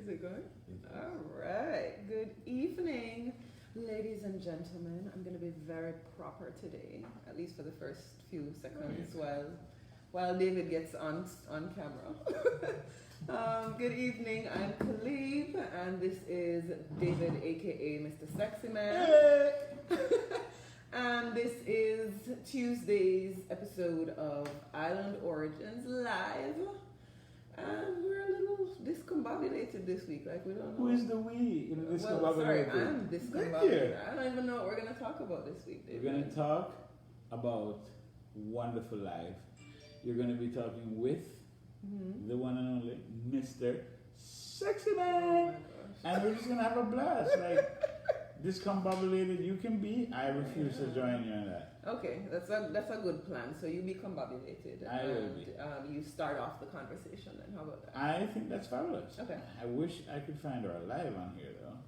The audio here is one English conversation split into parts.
Is it going? All right. Good evening, ladies and gentlemen. I'm going to be very proper today, at least for the first few seconds while David gets on camera. Good evening. I'm Calibe, and this is David, aka Mr. Sexy Man. And this is Tuesday's episode of Island Origins Live. And we're a little discombobulated this week, like we don't know. Who is the we in the discombobulated? Well, sorry, I'm discombobulated. I don't even know what we're going to talk about this week, David. We're going to talk about Wonderful Life. You're going to be talking with the one and only Mr. Sexy Man. Oh my gosh. And we're just going to have a blast. Like, discombobulated you can be. I refuse to join you on that. Okay, that's a good plan. So you be combobulated. I will be. You start off the conversation then. How about that? I think that's fabulous. Okay. I wish I could find her alive on here, though.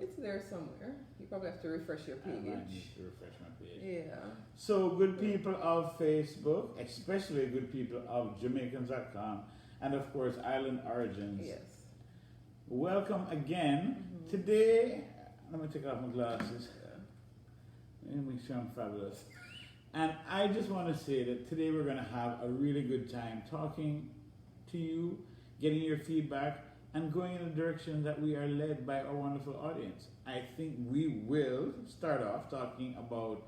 It's there somewhere. You probably have to refresh your page. I might need to refresh my page. Yeah. So, good people of Facebook, especially good people of Jamaicans.com, and of course, Island Origins. Yes. Welcome again. Today, let me take off my glasses. Let me make sure I'm fabulous. And I just want to say that today we're going to have a really good time talking to you, getting your feedback, and going in the direction that we are led by our wonderful audience. I think we will start off talking about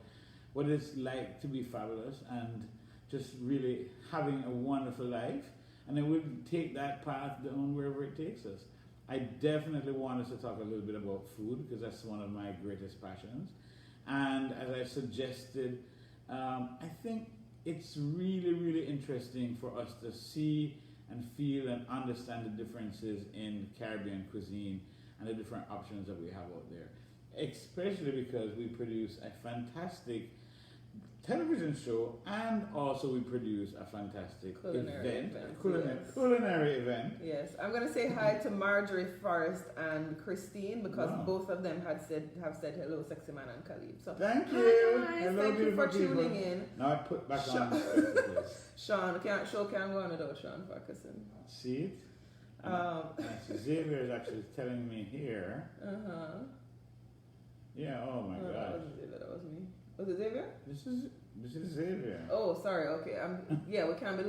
what it's like to be fabulous and just really having a wonderful life. And then we'll take that path down wherever it takes us. I definitely want us to talk a little bit about food because that's one of my greatest passions. And as I suggested, I think it's really, really interesting for us to see and feel and understand the differences in Caribbean cuisine and the different options that we have out there. Especially because we produce a fantastic television show and also we produce a fantastic culinary event. Yes, I'm going to say hi to Marjorie Forrest and Christine because both of them have said hello, Sexy Man and Calibe. So thank you. Hello, thank you for tuning in. Now I put back on the Sean, can't go on without Sean Farquharson. See it? Xavier is actually telling me here. Yeah, oh my gosh. That wasn't Xavier, that was me. Was it Xavier? This is Xavier. Oh, sorry. Okay, we can't be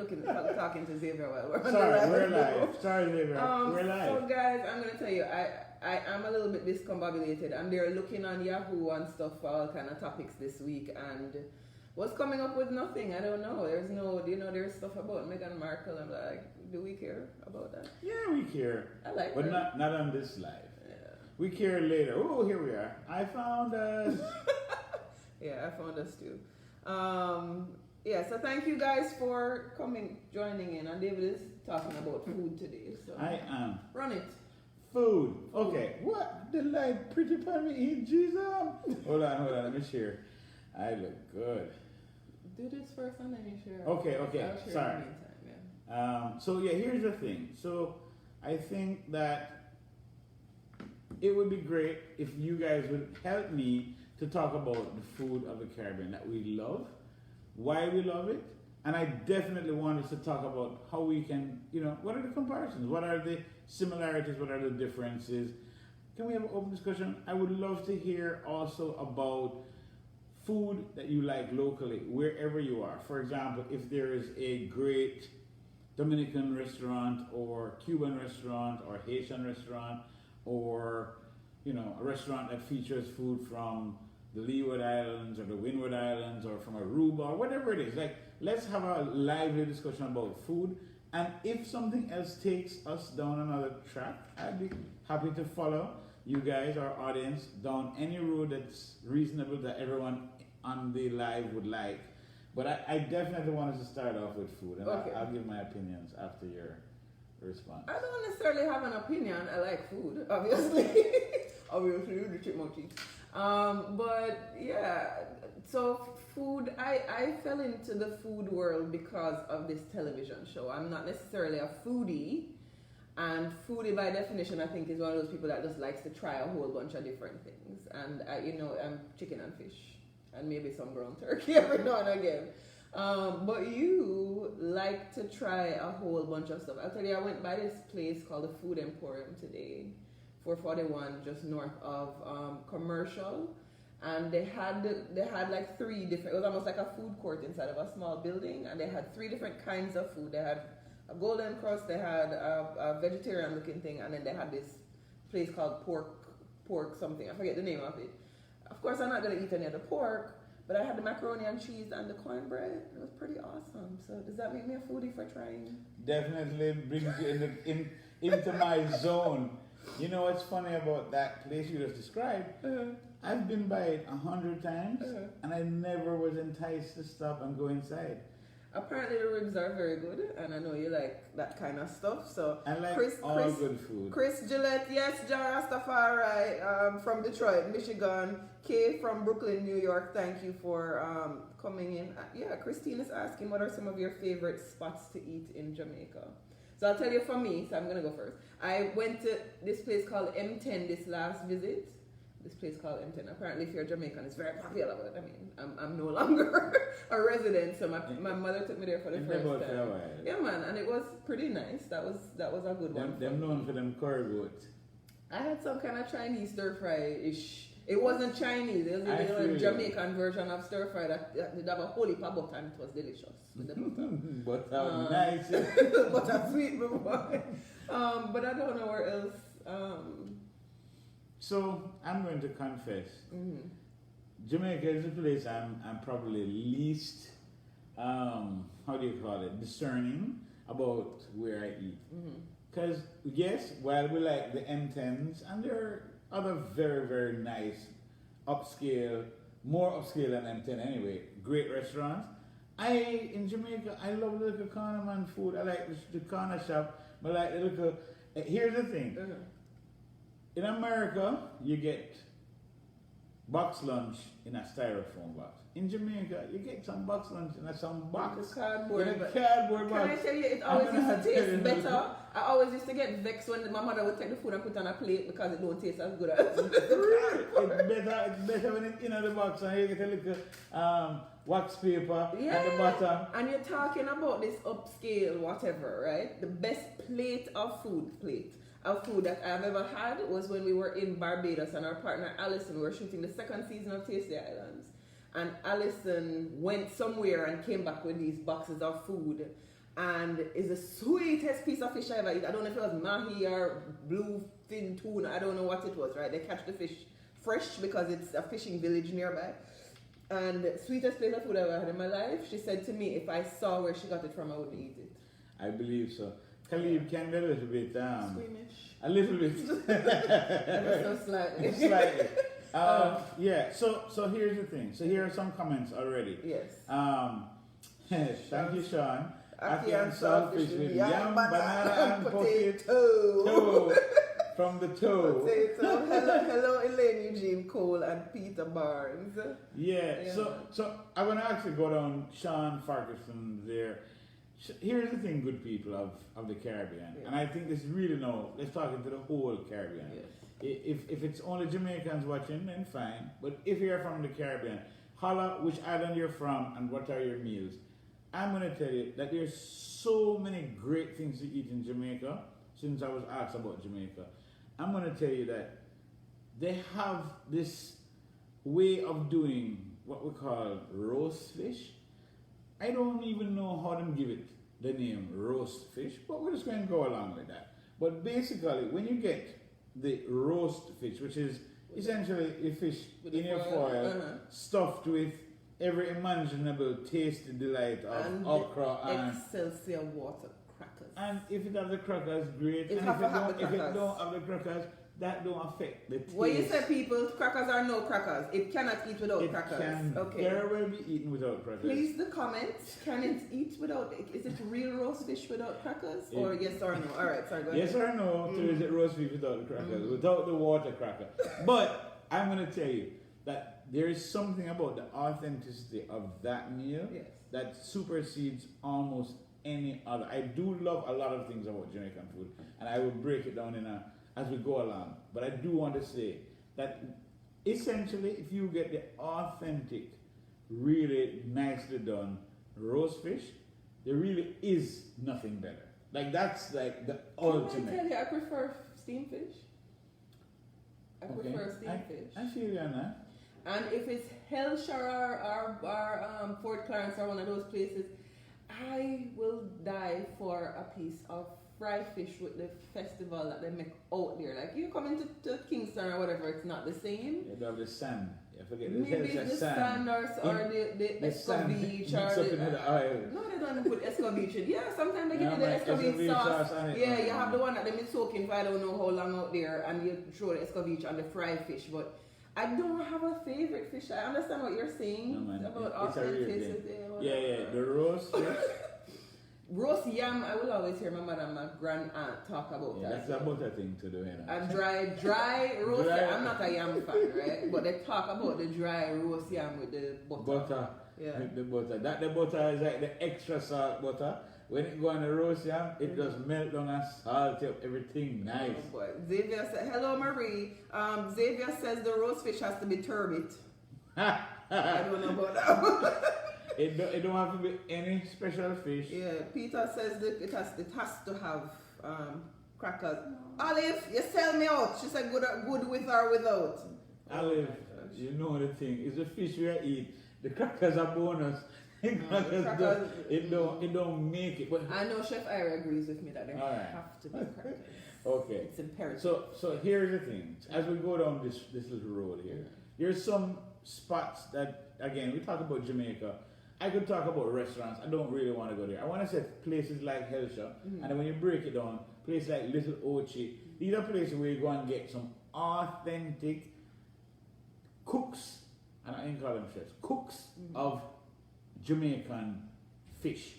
talking to Xavier while we're on Sorry, the live. we're live. Sorry, Xavier. We're live. So, guys, I'm gonna tell you, I am a little bit discombobulated. I'm there looking on Yahoo and stuff for all kind of topics this week, and was coming up with nothing. I don't know. There's there's stuff about Meghan Markle. I'm like, do we care about that? Yeah, we care. I like but her. not on this live. Yeah. We care later. Oh, here we are. I found us. Yeah, I found us too. So thank you guys for joining in. And David is talking about food today. So I am. Run it. Food. Okay. What? The light pretty for me eat, Jesus. Hold on. Let me share. I look good. Do this first and then you share. Okay. I'll share Sorry. in the meantime, Here's the thing. So I think that it would be great if you guys would help me to talk about the food of the Caribbean that we love, why we love it, and I definitely want us to talk about how we can, what are the comparisons, what are the similarities, what are the differences. Can we have an open discussion? I would love to hear also about food that you like locally, wherever you are. For example, if there is a great Dominican restaurant or Cuban restaurant or Haitian restaurant or, a restaurant that features food from the Leeward Islands or the Windward Islands or from Aruba or whatever it is. Like, let's have a lively discussion about food. And if something else takes us down another track, I'd be happy to follow you guys, our audience, down any road that's reasonable that everyone on the live would like. But I definitely want us to start off with food. And Okay. I'll give my opinions after your response. I don't necessarily have an opinion. I like food, obviously. Obviously, the chipmunk cheese. But yeah, so food, I fell into the food world because of this television show. I'm not necessarily a foodie, and foodie by definition I think is one of those people that just likes to try a whole bunch of different things. And I'm chicken and fish and maybe some ground turkey every now and again. But you like to try a whole bunch of stuff. I'll tell you, I went by this place called the Food Emporium today, 441, just north of Commercial, and they had like three different. It was almost like a food court inside of a small building, and they had three different kinds of food. They had a golden crust, they had a vegetarian looking thing, and then they had this place called pork something. I forget the name of it. Of course, I'm not gonna eat any of the pork. But I had the macaroni and cheese and the cornbread. It was pretty awesome. So does that make me a foodie for trying? Definitely brings you into my zone. You know what's funny about that place you just described? I've been by it 100 times, and I never was enticed to stop and go inside. Apparently the ribs are very good, and I know you like that kind of stuff. So I like Chris, good food. Chris Gillette, yes, Jar Rastafari, from Detroit, Michigan. Kay from Brooklyn, New York. Thank you for coming in. Yeah, Christine is asking, what are some of your favorite spots to eat in Jamaica? So I'll tell you for me. So I'm gonna go first. I went to this place called M10 this last visit. This place called M10. Apparently, if you're Jamaican, it's very popular. But I mean, I'm no longer a resident, so my mother took me there for the first time. Yeah, man, and it was pretty nice. That was a good one. Them known for them curry goats. I had some kind of Chinese stir fry ish. It wasn't Chinese. It was a Jamaican version of stir fry that did have a whole heap of butter, and it was delicious with the butter. Butter, nice. Butter sweet, boy. But I don't know where else. So I'm going to confess, Jamaica is the place I'm probably least, how do you call it, discerning about where I eat. Because yes, while we like the M10s, and there are other very, very nice upscale, more upscale than M10 anyway, great restaurants. In Jamaica, I love the little corner man food. I like the corner shop, but like the little, here's the thing. In America, you get box lunch in a styrofoam box. In Jamaica, you get some box lunch in some box. Cardboard. In a cardboard box. Can I tell you, it always used to taste better. I always used to get vexed when my mother would take the food and put it on a plate because it don't taste as good as the It's better when it's in the box and you get a little wax paper at the bottom. And you're talking about this upscale whatever, right? The best plate of food that I've ever had was when we were in Barbados, and our partner Allison, we were shooting the second season of Taste the Islands, and Allison went somewhere and came back with these boxes of food, and it's the sweetest piece of fish I ever eat. I don't know if it was mahi or bluefin tuna, I don't know what it was, right? They catch the fish fresh because it's a fishing village nearby. And sweetest plate of food I ever had in my life. She said to me, if I saw where she got it from, I wouldn't eat it. I believe so. Calibe can be a little bit squeamish. A little bit. Ever so slightly. Slightly. Yeah. So here's the thing. So here are some comments already. Yes. Thank you, Sean. Ackee and saltfish with yam, banana and potato. From the toe. Potato. Hello, Elaine Eugene Cole and Peter Barnes. Yeah. So I'm gonna actually go down Sean Farquharson there. Here's the thing, good people of the Caribbean, and I think this really let's talk into the whole Caribbean. Yes. If it's only Jamaicans watching, then fine. But if you're from the Caribbean, holla which island you're from and what are your meals. I'm going to tell you that there's so many great things to eat in Jamaica, since I was asked about Jamaica. I'm going to tell you that they have this way of doing what we call roast fish. I don't even know how to give it the name roast fish, but we're just going to go along with that. But basically, when you get the roast fish, which is essentially a fish in your foil, stuffed with every imaginable tasty delight of and okra and Excelsior water crackers. And if it has the crackers, great. If it don't have the crackers, that don't affect the taste. When you say people, crackers are no crackers. It cannot eat without crackers. It can very well be eaten without crackers. Please the comments. Can it eat without? Is it real roast fish without crackers? Or yes or no? All right, sorry. Go ahead. Yes or no? So is it roast fish without the crackers? Without the water cracker? But I'm going to tell you that there is something about the authenticity of that meal that supersedes almost any other. I do love a lot of things about Jamaican food, and I will break it down as we go along. But I do want to say that essentially, if you get the authentic, really nicely done roast fish, there really is nothing better. Like that's like the I ultimate. tell you, I prefer steamed fish. I prefer steamed fish. I feel you on that. And if it's Hellshire or Fort Clarence or one of those places, I will die for a piece of fried fish with the festival that they make out there. Like you come into to Kingston or whatever, it's not the same. You have the sand. You forget Maybe it's the sand or the escovitch or the oil. no, they don't put escovitch in. Yeah, sometimes they give you the escovitch sauce. Yeah, you have the one that they been soaking for I don't know how long out there, and you throw the escovitch on the fried fish. But I don't have a favorite fish. I understand what you're saying about authenticity. Yeah, the roast fish. Roast yam, I will always hear my mother and my grand aunt talk about that. That's a butter thing to do, you know. And dry roast yam. I'm not a yam fan, right? But they talk about the dry roast yam with the butter. Yeah. With the butter. The butter is like the extra salt butter. When it go on the roast yam, it just melt down and salt up everything nice. Oh boy. Xavier said, hello Marie. Xavier says the roast fish has to be turbot. I don't know about that. It don't have to be any special fish. Yeah, Peter says that it has to have crackers. Olive, you sell me out. She said good with or without. Olive, you know the thing. It's the fish we eat. The crackers are bonus. It don't make it. But I know Chef Ira agrees with me that there have to be crackers. Okay. It's imperative. So here's the thing. As we go down this little road here, there's some spots that, again, we talk about Jamaica. I could talk about restaurants. I don't really want to go there. I want to say places like Hellshire, and then when you break it down, places like Little Ochi. These are places where you go and get some authentic cooks, and I didn't call them chefs, cooks of Jamaican fish.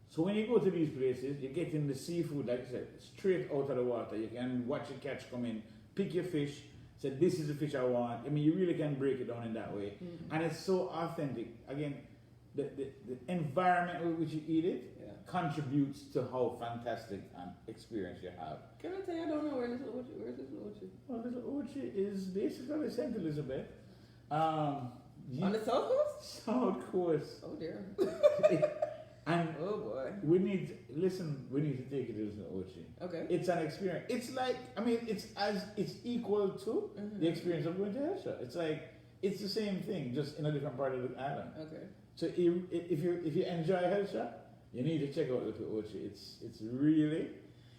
So when you go to these places, you're getting the seafood, like I said, straight out of the water. You can watch the catch come in, pick your fish, say this is the fish I want. I mean, you really can break it down in that way. And it's so authentic. Again, the environment with which you eat it contributes to how fantastic an experience you have. Can I tell you, I don't know where's Little Ochi? Well, Little Ochi is basically St. Elizabeth. On the south coast? South coast. Oh dear. And oh boy. we need to take it to Little Ochi. Okay. It's an experience. It's like, I mean, it's equal to the experience of going to Hellshire. It's like, it's the same thing, just in a different part of the island. Okay. So if you enjoy Hellshire, you need to check out Little Ochi. It's really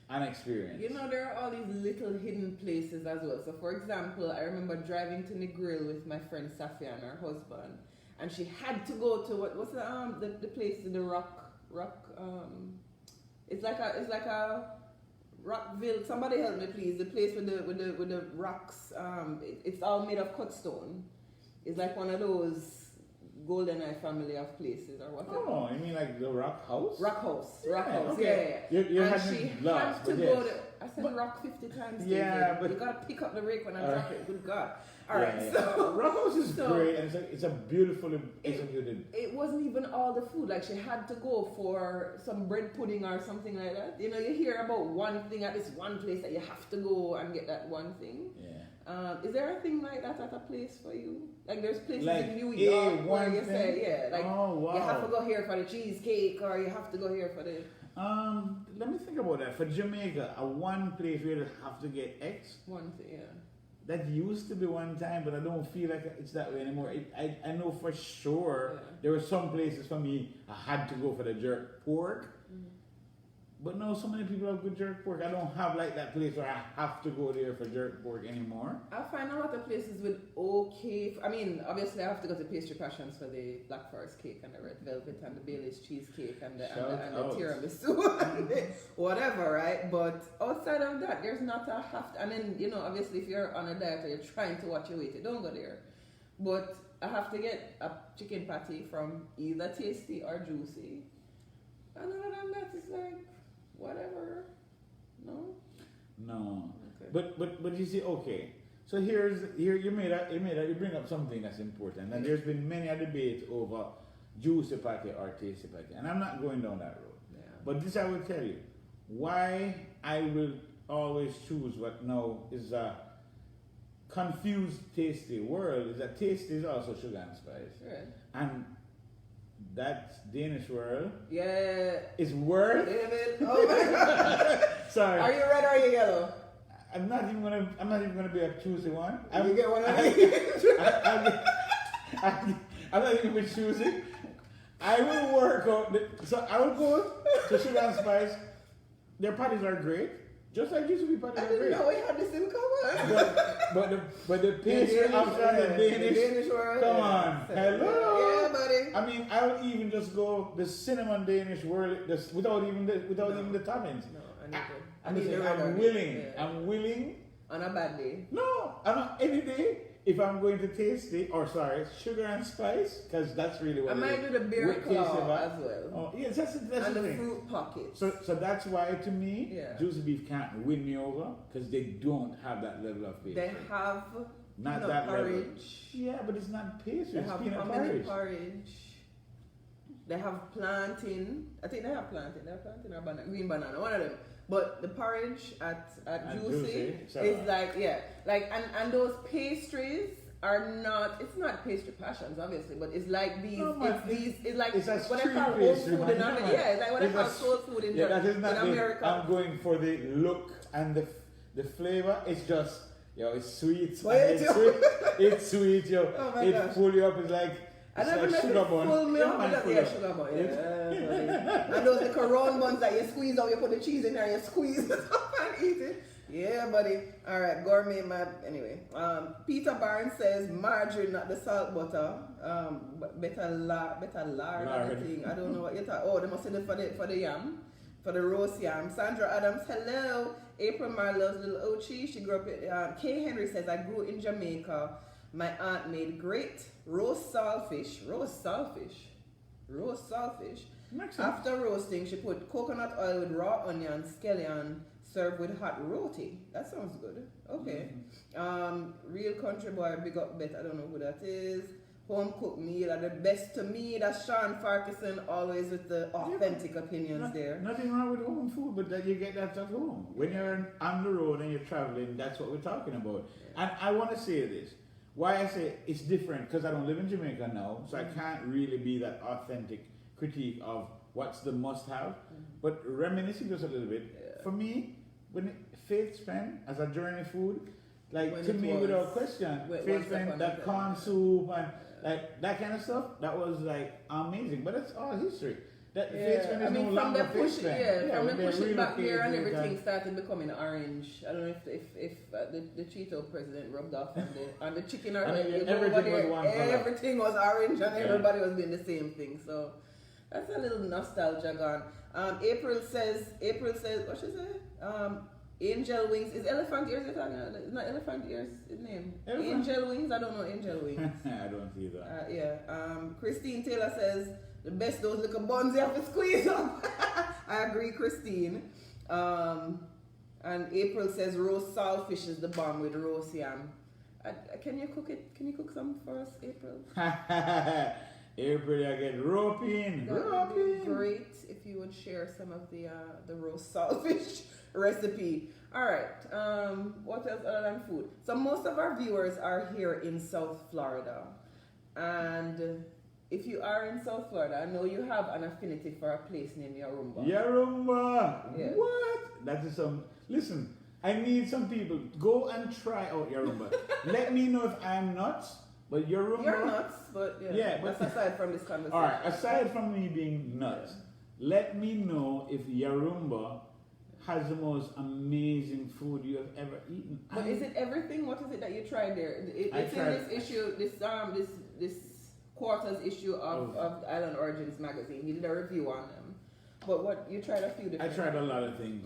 an experience. You know, there are all these little hidden places as well. So for example, I remember driving to Negril with my friend Safia and her husband, and she had to go to what's the place in the rock it's like a Rockville. Somebody help me please. The place with the rocks, it's all made of cut stone. It's like one of those GoldenEye family of places or whatever. Oh, you mean like the Rock House? Rock House. Okay. Yeah. You're and having she lots, had to go there. I said rock 50 times. Yeah, but you gotta pick up the rake when I drop it. Good God. All right. Yeah. So Rock House is great, and it's a beautifully executed. It wasn't even all the food. Like she had to go for some bread pudding or something like that. You know, you hear about one thing at this one place that you have to go and get that one thing. Yeah. Is there a thing like that at a place for you? Like there's places like in New York where you thing? say, like you have to wow. go here for the cheesecake or you have to go here for the Let me think about that. For Jamaica, one place where you have to get X. one thing, yeah. That used to be one time, but I don't feel like it's that way anymore. I know for sure there were some places for me I had to go for the jerk pork. But no, so many people have good jerk pork. I don't have like that place where I have to go there for jerk pork anymore. I find a lot of places with okay. I mean, obviously I have to go to Pastry Passions for the Black Forest cake and the red velvet and the Bailey's cheesecake and the tiramisu and the whatever, right? But outside of that, there's not a have to. And then, you know, obviously if you're on a diet or you're trying to watch your weight, you don't go there. But I have to get a chicken patty from either Tasty or Juicy. And other than that, it's like, whatever. No? No. Okay. But you see, okay. So here you bring up something that's important. And there's been many a debate over juicy patty or tasty patty. And I'm not going down that road. Yeah. But this I will tell you. Why I will always choose what now is a confused tasty world is that tasty is also sugar and spice. Right. And That's Danish world. Yeah. It's worth. David. Oh my God. Sorry. Are you red or are you yellow? I'm not even gonna be a choosy one. You get one of these. I'm not even gonna be choosy. I will work out. So I will go to Sugar and Spice. Their patties are great, just like used to be patties I are didn't great. know we had this in common. But the pastry after the Danish. world. Come on, hello. Yeah, buddy. I mean, I would even just go the cinnamon Danish world just without even the toppings. No, I need the I'm willing. Yeah. I'm willing. On a bad day. No, I'm not any day. If I'm going to taste it, Sugar and Spice, because that's really what I might do the beer claw as well. Oh, yes, that's and the the thing. fruit pockets. So that's why, to me, Yeah. Juicy Beef can't win me over, because they don't have that level of pastry. They have not peanut that porridge. level. Yeah, but it's not pastry. They It's have peanut porridge. They have plantain. I think they have plantain. They have plantain or banana, green banana, one of them. But the porridge at Juicy is like and those pastries are not. It's not pastry passions, obviously, but it's like these. It's like it's what I call old food in America. Yeah, it's like what I call soul food in America. I'm going for the look and the flavor. It's just it's sweet. It's sweet, yo. Oh my it gosh. pull you up. It's like. I never know if it full milk. Yeah, sugar bun. Yeah, and those little round buns that you squeeze out, you put the cheese in there, you squeeze it up and eat it. Yeah, buddy. All right, gourmet map. Anyway, Peter Barnes says margarine, not the salt butter. Better lard. Thing. I don't know what you're talking. Oh, they must have it for the yam, for the roast yam. Sandra Adams, hello. April Mar loves little Ochi. She grew up in. Kay Henry says I grew in Jamaica. My aunt made great roast saltfish. After roasting, she put coconut oil with raw onion, scallion, served with hot roti. That sounds good. Okay. Real country boy, big up bet. I don't know who that is. Home cooked meal are the best to me. That's Sean Farquharson, always with the authentic opinions there. Nothing wrong with home food, but that you get that at home. When you're on the road and you're traveling, that's what we're talking about. Yeah. And I want to say this. Why I say it's different, because I don't live in Jamaica now, so I can't really be that authentic critique of what's the must-have. But reminiscing just a little bit, for me, when Faith Spen as a journey food, like when to me without question, Faith Spen, that corn soup and like that kind of stuff, that was like amazing. But it's all history. That Faith Spen is no longer Faith Spen. From the push it back here and everything started becoming orange. I don't know if the Cheeto president rubbed off on the chicken or everything was orange and everybody was doing the same thing. So that's a little nostalgia gone. April says what she say? Angel Wings. Is elephant ears you're talking about? It's not elephant ears, his name. Angel Wings? I don't know Angel Wings. I don't see that. Christine Taylor says the best those little buns you have to squeeze up. I agree, Christine. And April says roast saltfish is the bomb with roast yam. Can you cook it? Can you cook some for us, April? April, I get roping. That would be great if you would share some of the roast saltfish recipe. All right. What else other than food? So most of our viewers are here in South Florida, and if you are in South Florida, I know you have an affinity for a place named Yarumba. Yarumba. Yeah. What? That is some. Listen, I need some people. Go and try out Yarumba. Let me know if I'm nuts. But Yarumba. You're nuts, but but that's aside from this conversation. All right. Aside from me being nuts, let me know if Yarumba has the most amazing food you have ever eaten. But is it everything? What is it that you tried there? It's in this issue, this quarter's issue of the Island Origins magazine. He did a review on them. But what you tried a few different. I tried a lot of things.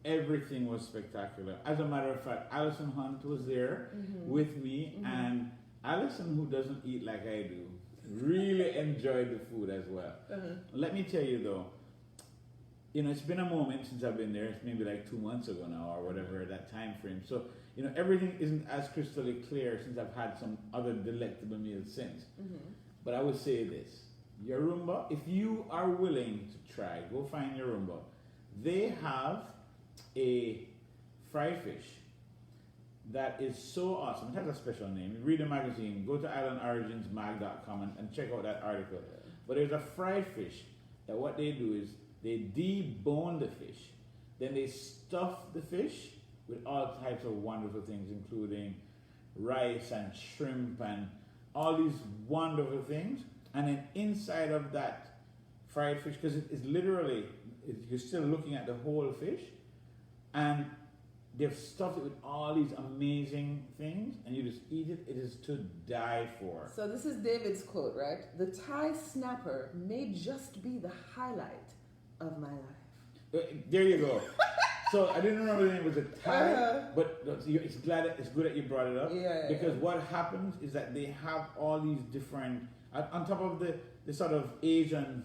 Everything was spectacular. As a matter of fact, Alison Hunt was there with me, and Alison, who doesn't eat like I do, really enjoyed the food as well. Let me tell you though, it's been a moment since I've been there. It's maybe like 2 months ago now or whatever, that time frame. So, everything isn't as crystally clear since I've had some other delectable meals since. But I would say this, Yarumba, if you are willing to try, go find Yarumba. They have a fried fish that is so awesome. It has a special name. Read the magazine, go to islandoriginsmag.com and check out that article. But there's a fried fish that what they do is they debone the fish, then they stuff the fish with all types of wonderful things, including rice and shrimp and all these wonderful things. And then inside of that fried fish, because it's literally, you're still looking at the whole fish, and they've stuffed it with all these amazing things, and you just eat it. It is to die for. So this is David's quote, right? The Thai snapper may just be the highlight of my life. There you go. So I didn't remember the name. It was a Thai, but it's good that you brought it up. Because what happens is that they have all these different, on top of the sort of Asian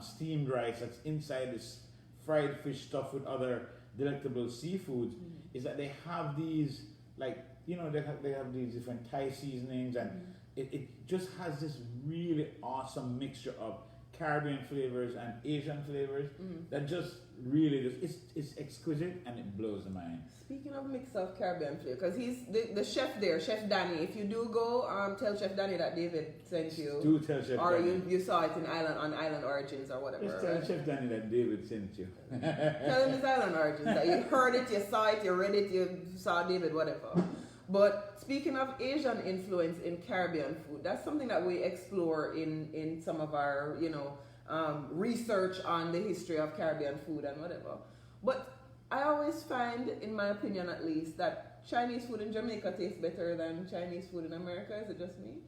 steamed rice that's inside this fried fish stuffed with other delectable seafoods, is that they have these, like, you know, they have these different Thai seasonings, and it just has this really awesome mixture of Caribbean flavors and Asian flavors that just really it's exquisite, and it blows the mind. Speaking of mix of Caribbean flavor, because he's the chef there, Chef Danny. If you do go, tell Chef Danny that David sent you. Do tell Chef or Danny. you saw it in Island Origins or whatever. Just tell Chef Danny that David sent you. Tell him it's Island Origins, that you heard it, you saw it, you read it, you saw David, whatever. But speaking of Asian influence in Caribbean food, that's something that we explore in some of our, research on the history of Caribbean food and whatever. But I always find, in my opinion at least, that Chinese food in Jamaica tastes better than Chinese food in America. Is it just me?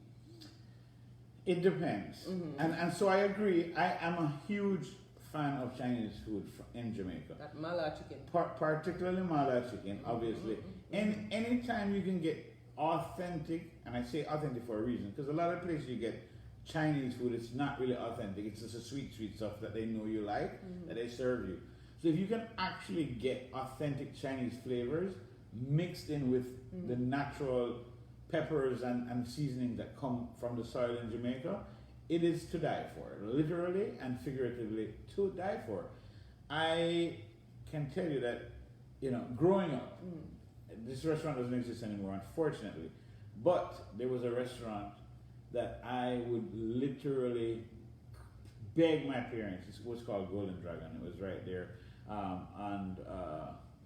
It depends. And so I agree. I am a huge fan of Chinese food in Jamaica. That mala chicken. Particularly mala chicken, obviously. And anytime you can get authentic, and I say authentic for a reason, because a lot of places you get Chinese food, it's not really authentic. It's just a sweet stuff that they know you like, that they serve you. So if you can actually get authentic Chinese flavors mixed in with the natural peppers and seasoning that come from the soil in Jamaica, it is to die for. Literally and figuratively to die for. I can tell you that, growing up, this restaurant doesn't exist anymore, unfortunately, but there was a restaurant that I would literally beg my parents. It was called Golden Dragon. It was right there on,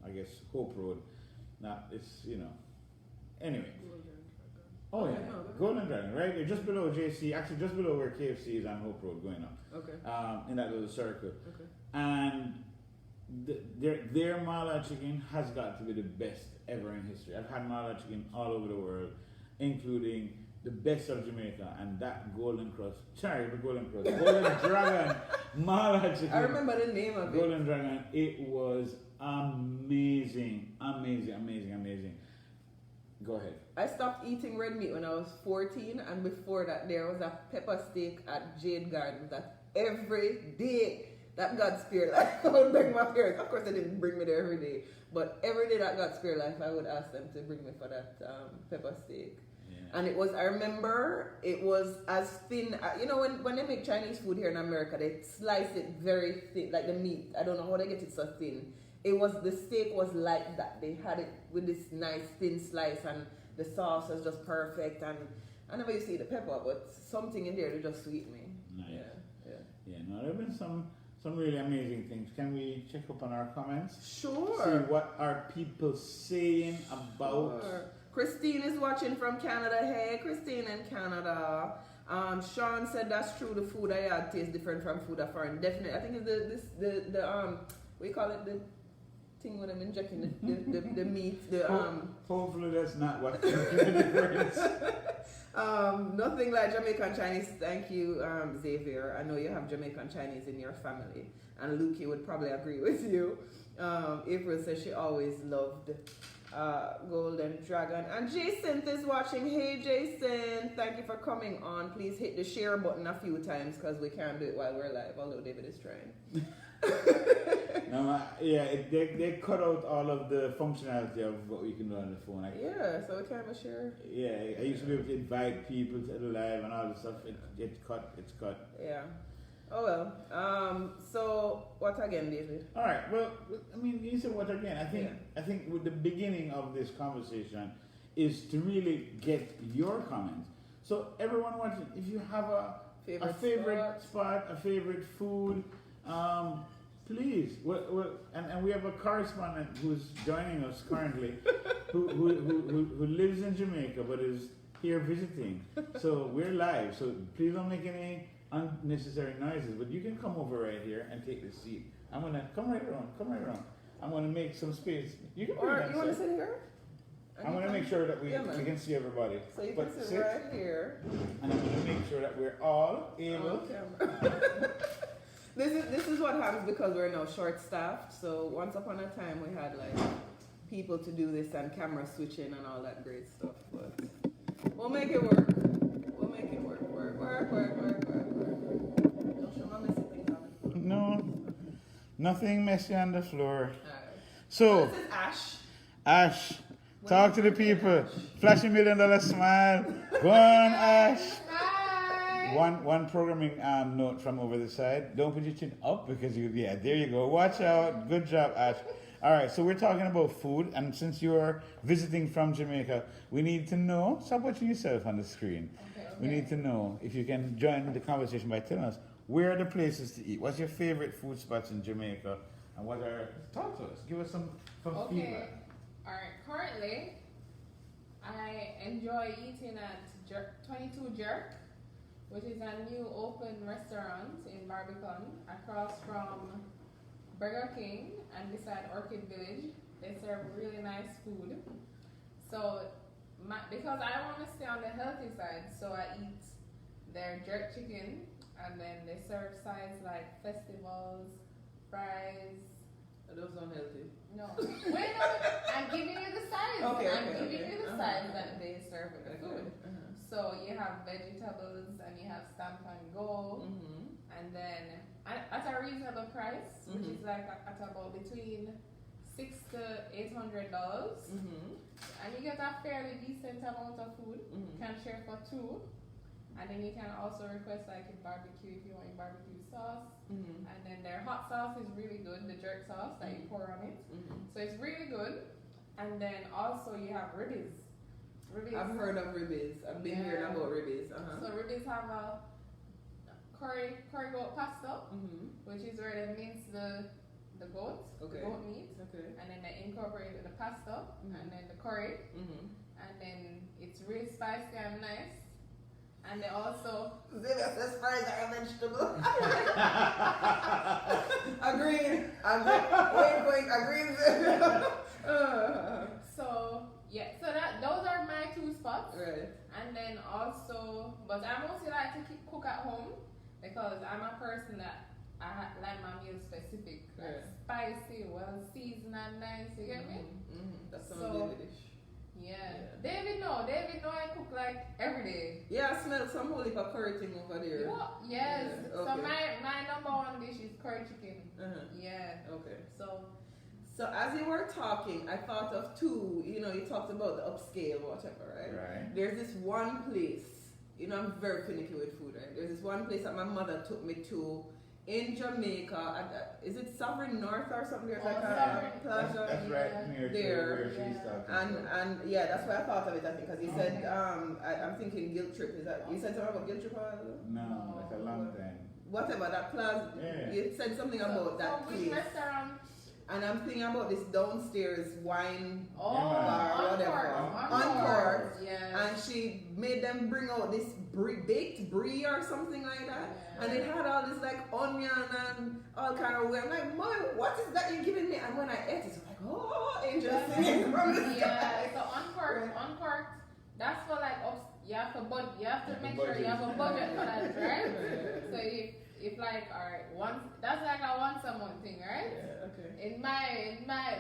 I guess, Hope Road. Now, it's, anyway. Oh, yeah. Golden Dragon, right there, just below JC, actually just below where KFC is on Hope Road going up. Okay. In that little circle. Okay. And their mala chicken has got to be the best ever in history. I've had mala chicken all over the world, including the best of Jamaica, and that Golden Dragon mala chicken. I remember the name of Golden Dragon. It was amazing. Go ahead. I stopped eating red meat when I was 14, and before that there was a pepper steak at Jade Gardens that every day that God spared life, I would bring my parents. Of course they didn't bring me there every day, but every day that God spared life, I would ask them to bring me for that pepper steak. And it was, I remember, it was as thin, when they make Chinese food here in America, they slice it very thin, like the meat. I don't know how they get it so thin. The steak was like that. They had it with this nice thin slice, and the sauce was just perfect. And I never used to eat the pepper, but something in there to just sweet me. Nice. Yeah. No, there have been some really amazing things. Can we check up on our comments? Sure. See what are people saying about... Sure. Christine is watching from Canada. Hey, Christine in Canada. Sean said that's true. The food I had tastes different from food I foreign. Definitely. I think it's the what do you call it? The thing when I'm injecting the meat. Hopefully that's not what the difference. Nothing like Jamaican Chinese. Thank you, Xavier. I know you have Jamaican Chinese in your family, and Lukey would probably agree with you. April says she always loved Golden Dragon. And Jason is watching. Hey Jason, thank you for coming on. Please hit the share button a few times because we can't do it while we're live, although David is trying. They cut out all of the functionality of what we can do on the phone. So we can't share. Yeah, I used to be able to invite people to the live and all the stuff. It's cut. Yeah. Oh well. So what again, David? All right. Well, I mean, you said what again? I think with the beginning of this conversation is to really get your comments. So everyone watching, if you have a Favorite a favorite spot, a favorite food. Please, and we have a correspondent who's joining us currently, who lives in Jamaica but is here visiting. So we're live. So please don't make any unnecessary noises. But you can come over right here and take the seat. I'm gonna come right around. Come right around. I'm gonna make some space. You can. Or you want to sit here? I'm gonna make sure that we can see everybody. So you can sit right here. And I'm gonna make sure that we're all able. This is what happens because we're now short staffed. So once upon a time we had like people to do this and camera switching and all that great stuff. But we'll make it work. We'll make it work. Work. Don't show my messy things on it. No, nothing messy on the floor. Alright. So this is Ash. Ash, talk to the people. Flash $1 million smile. Go on, Ash. One programming note from over the side. Don't put your chin up because there you go. Watch out. Good job, Ash. All right, so we're talking about food, and since you're visiting from Jamaica, we need to know. Stop watching yourself on the screen. Okay. We need to know if you can join the conversation by telling us where are the places to eat. What's your favorite food spots in Jamaica, and what are? Talk to us. Give us some feedback. All right. Currently, I enjoy eating at 22 Jerk, which is a new open restaurant in Barbican across from Burger King and beside Orchid Village. They serve really nice food. So, because I want to stay on the healthy side, so I eat their jerk chicken, and then they serve sides like festivals, fries. Are those unhealthy? No. Wait, no, I'm giving you the sides. I'm giving you the sides that they serve with the food. So you have vegetables and you have stamp and go, and then at a reasonable price, which is like at about between $600 to $800, and you get a fairly decent amount of food. You can share for two, and then you can also request like a barbecue if you want your barbecue sauce, and then their hot sauce is really good, the jerk sauce that you pour on it. So it's really good, and then also you have ribbies. I've heard of ribbies. I've been hearing about ribbies. So ribbies have a curry goat pasta, which is where they mince the goat, goat meat, and then they incorporate the pasta and then the curry, and then it's really spicy and nice. And they also that's fries are a vegetable. Agreed. So yeah, so those are my two spots. Right. And then also, but I mostly like to cook at home because I'm a person that like my meals specific, like spicy, well seasoned and nice. You get me? That's some dish. Yeah. David I cook like every day. Yeah, I smell some whole heap of curry thing over there. What? Yes. Yeah, okay. So my number one dish is curry chicken. Yeah. Okay. So as you were talking, I thought of two. You talked about the upscale, whatever, right? Right. There's this one place. I'm very finicky with food, right? There's this one place that my mother took me to in Jamaica. Is it Sovereign North or something? There's like a plaza. That's right near there. Where she's talking. And yeah, that's why I thought of it. I think because you said I'm thinking guilt trip. Is that you said something about guilt trip? No, that's a long time. Whatever that plaza. Yeah. You said something about that place. restaurant? And I'm thinking about this downstairs wine bar or whatever. Encore. Yeah. And she made them bring out this baked brie or something like that. Yeah. And it had all this like onion and all kind of weird. I'm like, Mom, what is that you're giving me? And when I ate it, I'm like, oh, angel singing from the sky. So uncorked, that's for like you have to make sure you have a budget for that, right? So if like, all right, that's like a once a month thing, right? Yeah, okay. In my,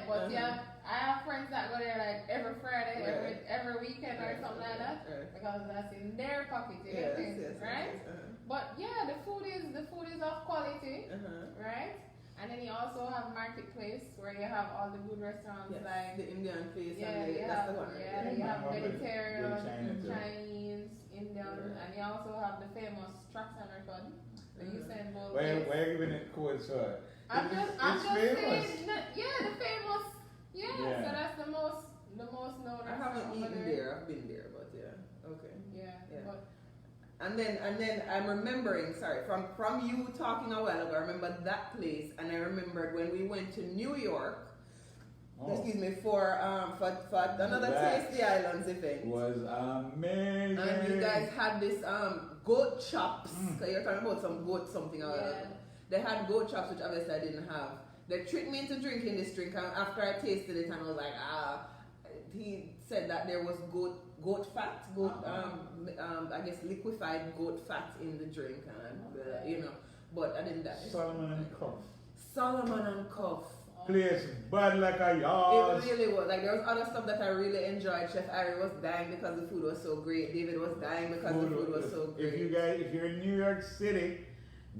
but I have friends that go there like every Friday, every weekend or something like that, because that's in their pocket, right? But yeah, the food is of quality, right? And then you also have marketplace where you have all the good restaurants like the Indian place. you have Mediterranean, Chinese, Indian, and you also have the famous Tracks and Record. Why are you giving it cold so? I'm just saying, the famous, so that's the most known. I haven't eaten there, I've been there, but yeah, okay. Yeah, but And then I'm remembering, sorry, from you talking a while ago, I remember that place, and I remembered when we went to New York, excuse me, for another Tasty Islands event. Was amazing. And you guys had this goat chops, because you're talking about some goat something or other. They had goat chops, which obviously I didn't have. They tricked me into drinking this drink, and after I tasted it, and I was like, he said that there was goat fat, I guess liquefied goat fat in the drink, and but I didn't die. Solomon and Cuff. Solomon and Cuff. Place bad like a yard. It really was. Like, there was other stuff that I really enjoyed. Chef Ari was dying because the food was so great. David was dying because the food was so great. If you're in New York City,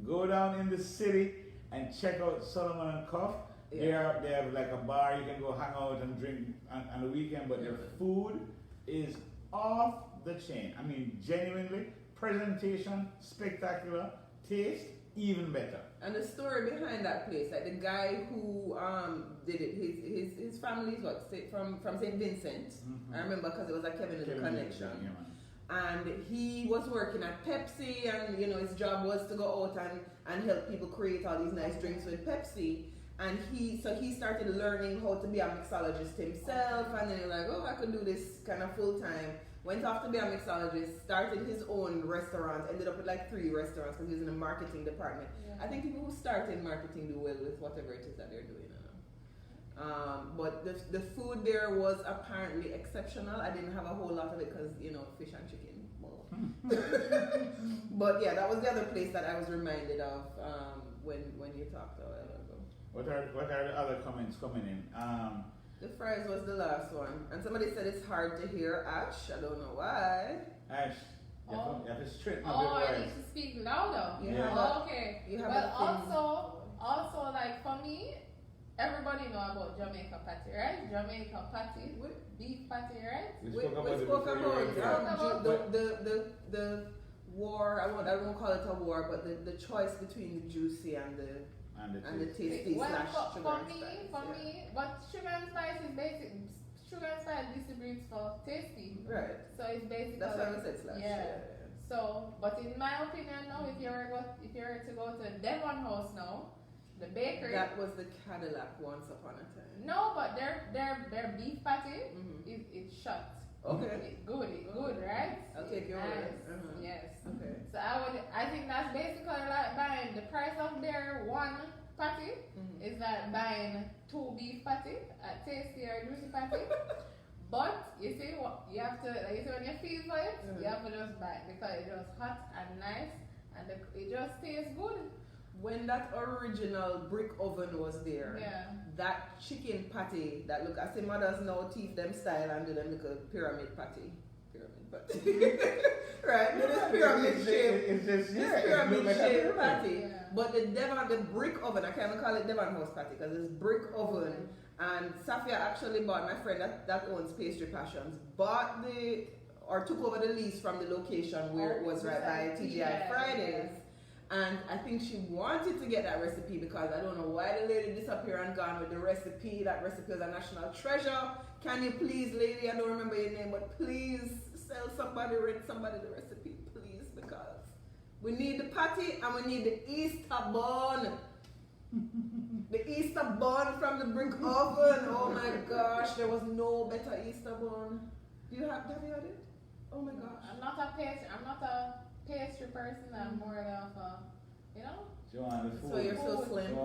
go down in the city and check out Solomon and Cuff. Yeah. They have like a bar you can go hang out and drink on the weekend, but their food is off the chain. I mean, genuinely, presentation, spectacular, taste, even better. And the story behind that place, like the guy who did it, his family is from St. Vincent. I remember because it was a Kevin Little connection. And he was working at Pepsi, and his job was to go out and help people create all these nice drinks with Pepsi. And he started learning how to be a mixologist himself, and then he was like, oh, I could do this kind of full time. Went off to be a mixologist, started his own restaurant, ended up with like 3 restaurants because he was in the marketing department. I think people who start in marketing do well with whatever it is that they're doing. But the food there was apparently exceptional. I didn't have a whole lot of it because, fish and chicken. But yeah, that was the other place that I was reminded of when you talked a while ago. What are the other comments coming in? The fries was the last one. And somebody said it's hard to hear Ash. I don't know why. Ash, you have to straighten up your your I voice. need to speak louder. Okay. Also, like for me, everybody know about Jamaica patty, right? Jamaica patty, beef patty, right? We spoke about the war. I won't call it a war, but the choice between the juicy and the tasty slash sugar and spice. For me, but sugar and spice is basic. Sugar and spice distributes for tasty. Right. So it's basically. That's why I said slash. Yeah. So, but in my opinion, now, if you were to go to Devon House now, the bakery. That was the Cadillac once upon a time. No, but their beef patty it's shut. Okay. It's good, right? I'll take your word. Yes. Okay. So I think that's basically like buying the price of their one patty is like buying 2 beef patty at Tasty or Juicy patty. But you see what you have to, like you see when you feel for it, you have to just buy it because it's just hot and nice and it just tastes good. When that original brick oven was there, that chicken patty that look, I say mothers now teach them style and do them little pyramid patty. Right? This pyramid shape. It's just pyramid shape patty. Yeah. But the brick oven, I can't even call it Devon House patty because it's brick oven. And Safia actually bought, my friend that owns Pastry Passions, took over the lease from the location where it was right by TGI Fridays. And I think she wanted to get that recipe because I don't know why the lady disappeared and gone with the recipe. That recipe is a national treasure. Can you please, lady, I don't remember your name, but please sell somebody the recipe, please, because we need the patty and we need the Easter bun. The Easter bun from the brick oven. Oh my gosh, there was no better Easter bun. Have you had it? Oh my gosh. I'm not a pastry person. I'm more of a, You want the food? So you're so slim.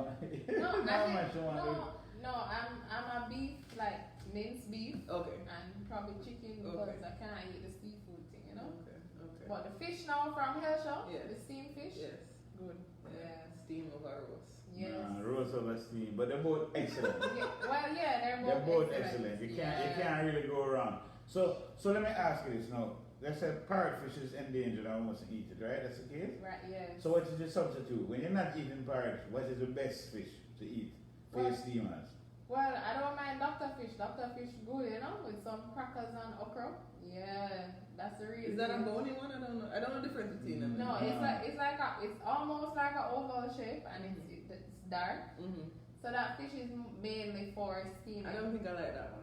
I'm a beef, like minced beef. Okay. And probably chicken because I can't eat the seafood thing, Okay. But the fish now from Hellshire, the steamed fish, yes, good. Yeah. Steam over roast. Yes. Roast over steam, but they're both excellent. They're both excellent. You can't really go wrong. So let me ask you this now. Let's say parrotfish is endangered and almost eat it, right? That's the case? Right, yes. So what is the substitute? When you're not eating parrot, what is the best fish to eat for your steamers? Well, I don't mind Dr. Fish. Dr. Fish good, with some crackers and okra. Yeah, that's the reason. Is that a bony one? I don't know. I don't know the difference between them. No, it's almost like an oval shape and it's dark. So that fish is mainly for steaming. I don't think I like that one.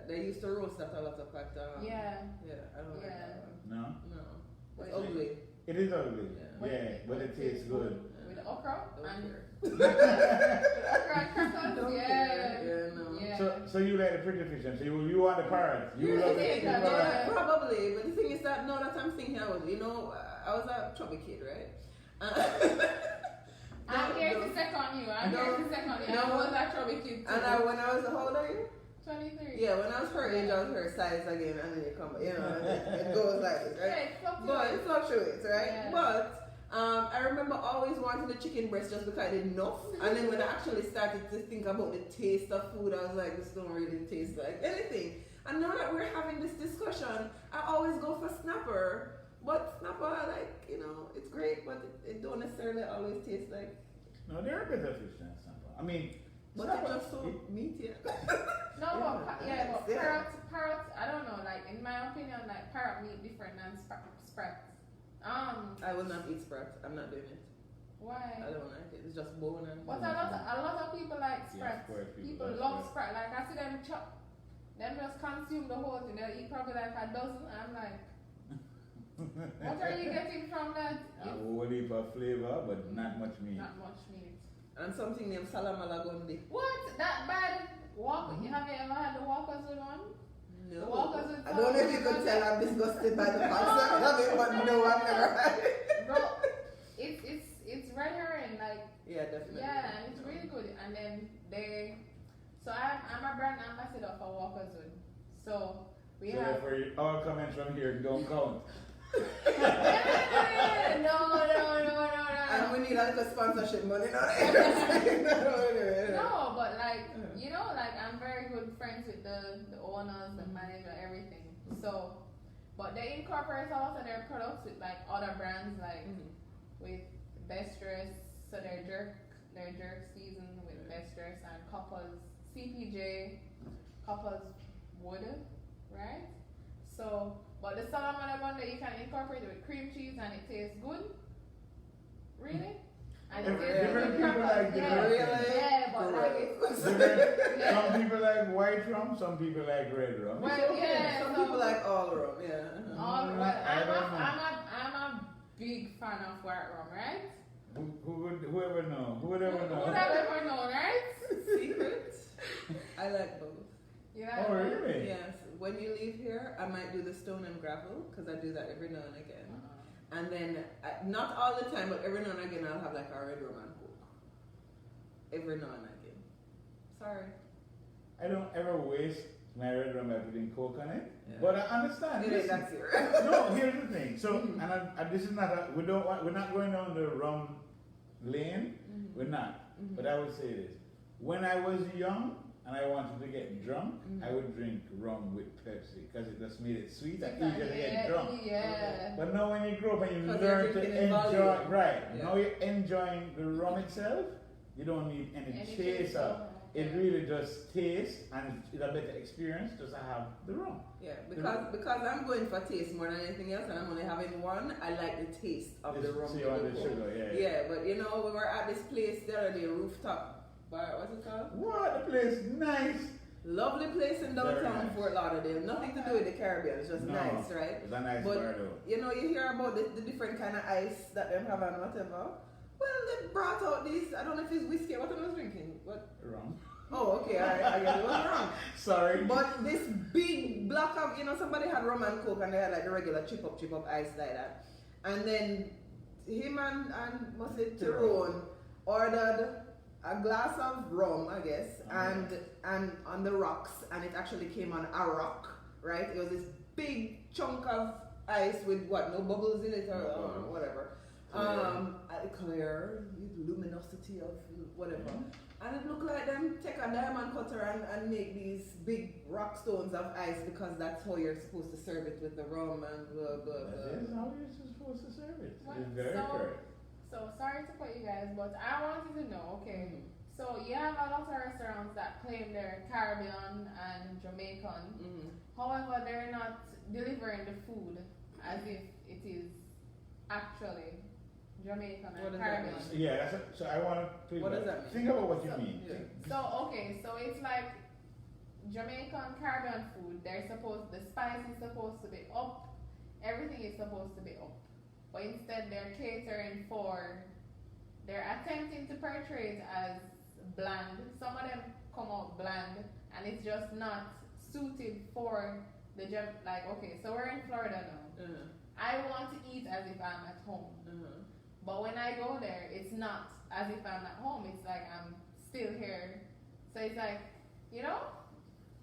They used to roast that a lot of at yeah, I don't like that one. No? No. It's ugly. It is ugly. Yeah. Yeah, but it tastes good. With okra Don't and care. with okra and crackers. Don't Yeah. care. Yeah, no. Yeah. So you like the pretty fish, and so you want the parrot. You Yeah, love yeah, it. yeah, Yeah, probably. But the thing is that now that I'm thinking, I was a chubby kid, right? I'm here to second you. I'm here to second you. I was a chubby kid too. And when I was, how old are you? 23. Yeah, when I was her age, I was her size again, and then it come, it goes like this, right? Yeah, it fluctuates. But it fluctuates, right? Yeah. But I remember always wanting the chicken breast just because I didn't know. And then when I actually started to think about the taste of food, I was like, this don't really taste like anything. And now that we're having this discussion, I always go for snapper. But snapper, it's great, but it don't necessarily always taste like. No, there are better fish than snapper. I mean, But snapper, it's just so meaty. No, but Yeah. parrot, I don't know, like in my opinion, like parrot meat different than sprats. I will not eat sprat. I'm not doing it. Why? I don't like it. It's just bone and. But a lot of people like sprats. Sprats, People people love love sprat. Like I see them chop, them just consume the whole thing. They'll eat probably like a dozen. I'm like, what are you getting from that? a whole heap of flavor, but not much meat. Not much meat. And something named Salamalagondi. What? That bad? Walk? You have you ever had the walkers with one? No. The walkers with I don't know if you could tell I'm disgusted by the concept of it, but no, I've never had it. Bro, it's red herring, like. Yeah, definitely. Yeah, and it's really good. And then so I'm a brand ambassador for Walker's Wood. So we So have. therefore, all comments from here don't count. Yeah, no. And we need a little sponsorship money now. No, No, but like I'm very good friends with the owners, the manager, everything. So, but they incorporate a lot of their products with like other brands, like with Best Dress. So their jerk season with Best Dress and Couples CPJ, Couples Wood, right? So, but the salmon one that you can incorporate it with cream cheese and it tastes good. Really? And it tastes Different good. people like different Really? things. Yeah, but like it's Different- Some people like white rum, some people like red rum. well, yeah. Some so- people like all rum, yeah. Well, I don't know. I'm a big fan of white rum, right? Whoever know? Who would have ever known, right? Secret? I like both. Yeah. Oh, really? Yes. When you leave here, I might do the stone and gravel because I do that every now and again. And then, not all the time, but every now and again, I'll have like a red rum and coke. Every now and again. Sorry. I don't ever waste my red rum by putting coke on it, Yeah. but I understand. It ain't Listen, that serious. no, here's the thing. So, and this is not we're not going down the rum lane. We're not. But I would say this: when I was young and I wanted to get drunk, I would drink rum with Pepsi because it just made it sweet and easier to get drunk. Yeah. But now when you grow up and you 'Cause learn you're to drinking in enjoy, volume. right? Yeah. Now you're enjoying the rum itself. You don't need any chaser. It really just tastes and it's a better experience just to have the rum. Yeah, because I'm going for taste more than anything else, and I'm only having one. I like the taste of the rum. So you want the sugar, yeah. Yeah, but we were at this place the other day, rooftop bar. What's it called? What a place, nice. Lovely place in downtown Very nice. Fort Lauderdale. Nothing to do with the Caribbean. It's just No, nice, right? It's a nice But bar though. you hear about the different kind of ice that them have and whatever. Well, they brought out these. I don't know if it's whiskey. What I was drinking? What? Rum. Oh, okay. All right. I guess it was wrong. Sorry. But this big block of, somebody had rum and coke and they had like the regular chip up ice like that. And then him and must say Tyrone ordered a glass of rum, I guess, and on the rocks, and it actually came on a rock, right? It was this big chunk of ice with no bubbles in it or whatever. Clear luminosity of whatever. And it looked like them take a diamond cutter and make these big rock stones of ice because that's how you're supposed to serve it with the rum and blah, blah, blah. That is how you're supposed to serve it. What? It's very correct. So sorry to put you guys, but I wanted to know, okay, so you have a lot of restaurants that claim they're Caribbean and Jamaican. However, they're not delivering the food as if it is actually Jamaican What and does that Caribbean. mean? Yeah, so I want to What does that mean? think about what you mean. Yeah. So it's like Jamaican Caribbean food. The spice is supposed to be up, everything is supposed to be up. but instead they're catering for, they're attempting to portray it as bland. Some of them come out bland, and it's just not suited for the like, okay, so we're in Florida now. I want to eat as if I'm at home. But when I go there, it's not as if I'm at home. It's like I'm still here. So it's like, you know?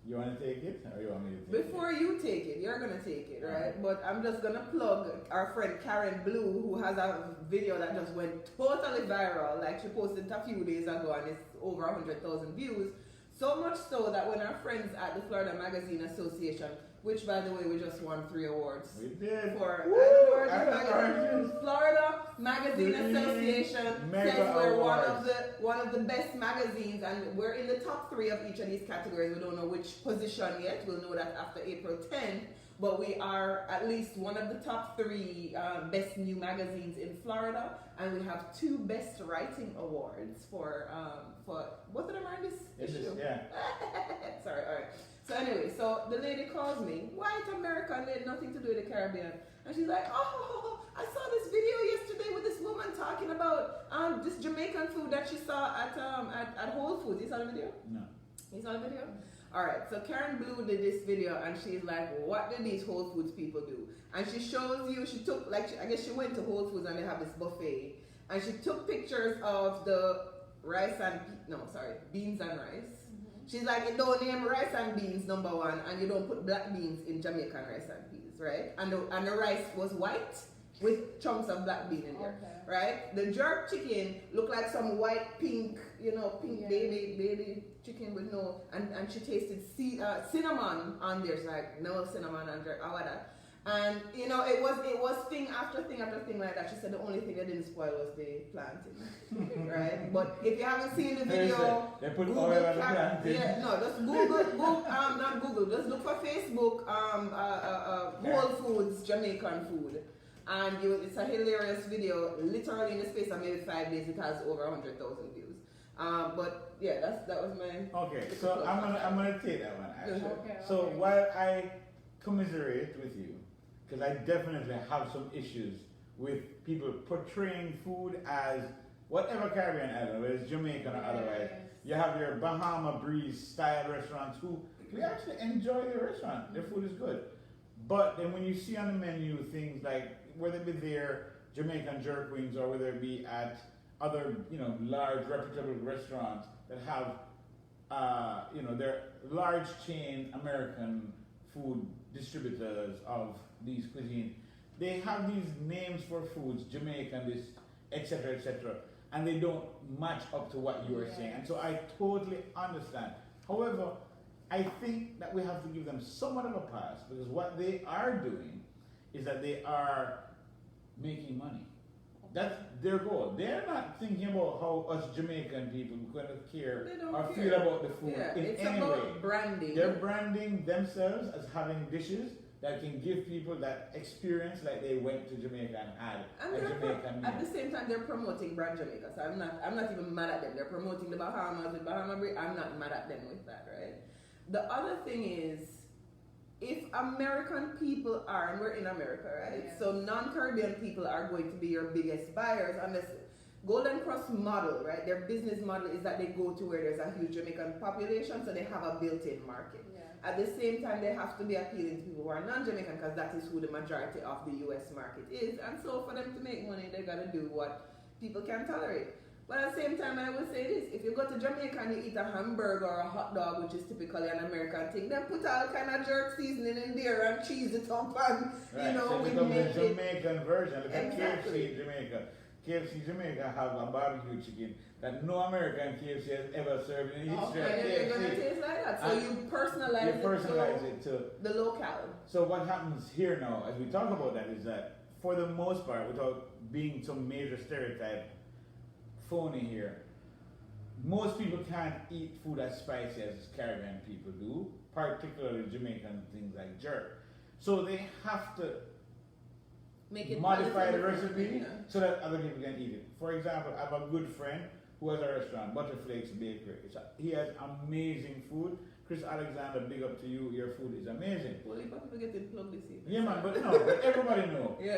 You want to take it, or you want me to take it? Before you take it, you're gonna take it, right? But I'm just gonna plug our friend Karen Blue, who has a video that just went totally viral. Like, she posted it a few days ago, and it's over 100,000 views. So much so that when our friends at the Florida Magazine Association, which by the way we just won 3 awards. We did. For Woo! Florida Magazine Association Mega says we're awards. one of the best magazines, and we're in the top 3 of each of these categories. We don't know which position yet. We'll know that after April 10th. But we are at least one of the top 3 best new magazines in Florida, and we have 2 best writing awards for both of them are in this issue. Yeah. Sorry, all right. So anyway, so the lady calls me, white American lady, nothing to do with the Caribbean, and she's like, oh, I saw this video yesterday with this woman talking about this Jamaican food that she saw at Whole Foods. You saw the video? No. You saw the video? All right, so Karen Blue did this video, and she's like, what do these Whole Foods people do? And she shows you, she took, like, I guess she went to Whole Foods and they have this buffet, and she took pictures of the beans and rice. She's like, you don't name rice and beans number 1, and you don't put black beans in Jamaican rice and peas, right? And the rice was white with chunks of black bean in there, right? The jerk chicken looked like some white, pink, baby chicken with no, and she tasted cinnamon on there. She's like, no cinnamon and jerk, all of that. And it was thing after thing after thing like that. She said the only thing that didn't spoil was the plantain, right? But if you haven't seen the video, they put oil on the plantain. Yeah, no, just not Google. Just look for Facebook, Whole Foods Jamaican food, and it's a hilarious video. Literally in the space of maybe 5 days, it has over 100,000 views. But yeah, that was my. Okay, so I'm gonna take that one actually. So Okay. while I commiserate with you, because I definitely have some issues with people portraying food as whatever Caribbean island, whether it's Jamaican or otherwise. You have your Bahama Breeze style restaurants who we actually enjoy their restaurant. Their food is good. But then when you see on the menu things like whether it be their Jamaican jerk wings or whether it be at other, large reputable restaurants that have they're large chain American food distributors of these cuisines, they have these names for foods, Jamaican, this, etc., etc., and they don't match up to what you are saying. And so I totally understand. However, I think that we have to give them somewhat of a pass, because what they are doing is that they are making money. That's their goal. They're not thinking about how us Jamaican people are going to care or feel about the food in it's any about way. branding. They're branding themselves as having dishes that can give people that experience like they went to Jamaica and had a Jamaican meal. At the same time, they're promoting brand Jamaica, so I'm not even mad at them. They're promoting the Bahamas with Bahama Breeze. I'm not mad at them with that, right? The other thing is, if American people are, and we're in America, right? So non-Caribbean people are going to be your biggest buyers, unless Golden Cross model, right? Their business model is that they go to where there's a huge Jamaican population, so they have a built-in market. At the same time, they have to be appealing to people who are non-Jamaican, because that is who the majority of the U.S. market is. And so for them to make money, they got to do what people can tolerate. But at the same time, I will say this: if you go to Jamaica and you eat a hamburger or a hot dog, which is typically an American thing, then put all kind of jerk seasoning in there and cheese it up, and so we become make the Jamaican version. Look at Exactly. KFC in Jamaica. KFC Jamaica have a barbecue chicken that no American KFC has ever served in history. And you're gonna taste like that. So And you personalize it to the locale. So what happens here now, as we talk about that, is that for the most part, without being some major stereotype phony here, most people can't eat food as spicy as Caribbean people do, particularly Jamaican things like jerk. So they have to Make it modify the palatable. recipe so that other people can eat it. For example, I have a good friend who has a restaurant, Butterflakes Bakery. He has amazing food. Chris Alexander, big up to you. Your food is amazing. but people getting plugged this evening. Yeah, man, but everybody know. Yeah.